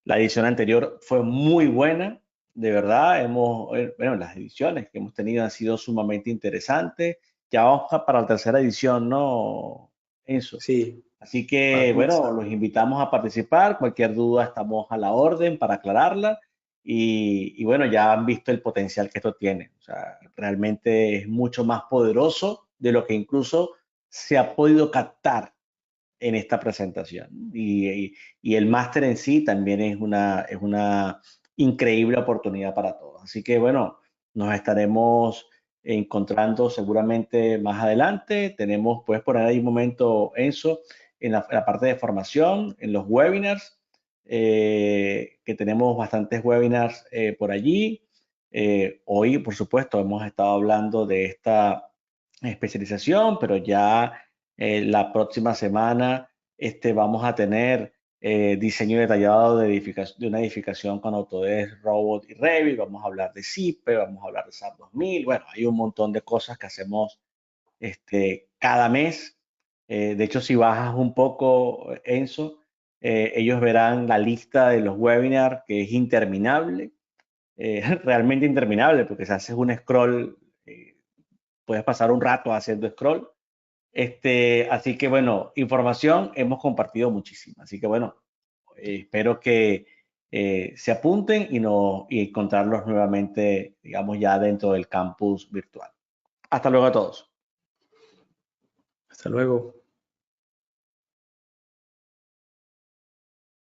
La edición anterior fue muy buena, de verdad. Bueno, las ediciones que hemos tenido han sido sumamente interesantes. Ya vamos para la tercera edición, ¿no, Enzo? Sí. Así que, bueno, los invitamos a participar. Cualquier duda estamos a la orden para aclararla. Y bueno, ya han visto el potencial que esto tiene. O sea, realmente es mucho más poderoso de lo que incluso se ha podido captar en esta presentación. Y el máster en sí también es una increíble oportunidad para todos. Así que bueno, nos estaremos encontrando seguramente más adelante. Puedes poner ahí un momento, Enzo, en la parte de formación, en los webinars, que tenemos bastantes webinars por allí. Hoy, por supuesto, hemos estado hablando de esta especialización, pero ya la próxima semana vamos a tener diseño detallado de una edificación con Autodesk, Robot y Revit. Vamos a hablar de SIPE, vamos a hablar de SAP 2000. Bueno, hay un montón de cosas que hacemos cada mes. De hecho, si bajas un poco, Enzo, ellos verán la lista de los webinars, que es interminable, realmente interminable, porque si haces un scroll, puedes pasar un rato haciendo scroll. Así que bueno, información hemos compartido muchísima. Así que bueno, espero que se apunten y encontrarlos nuevamente, digamos, ya dentro del campus virtual. Hasta luego a todos. Hasta luego.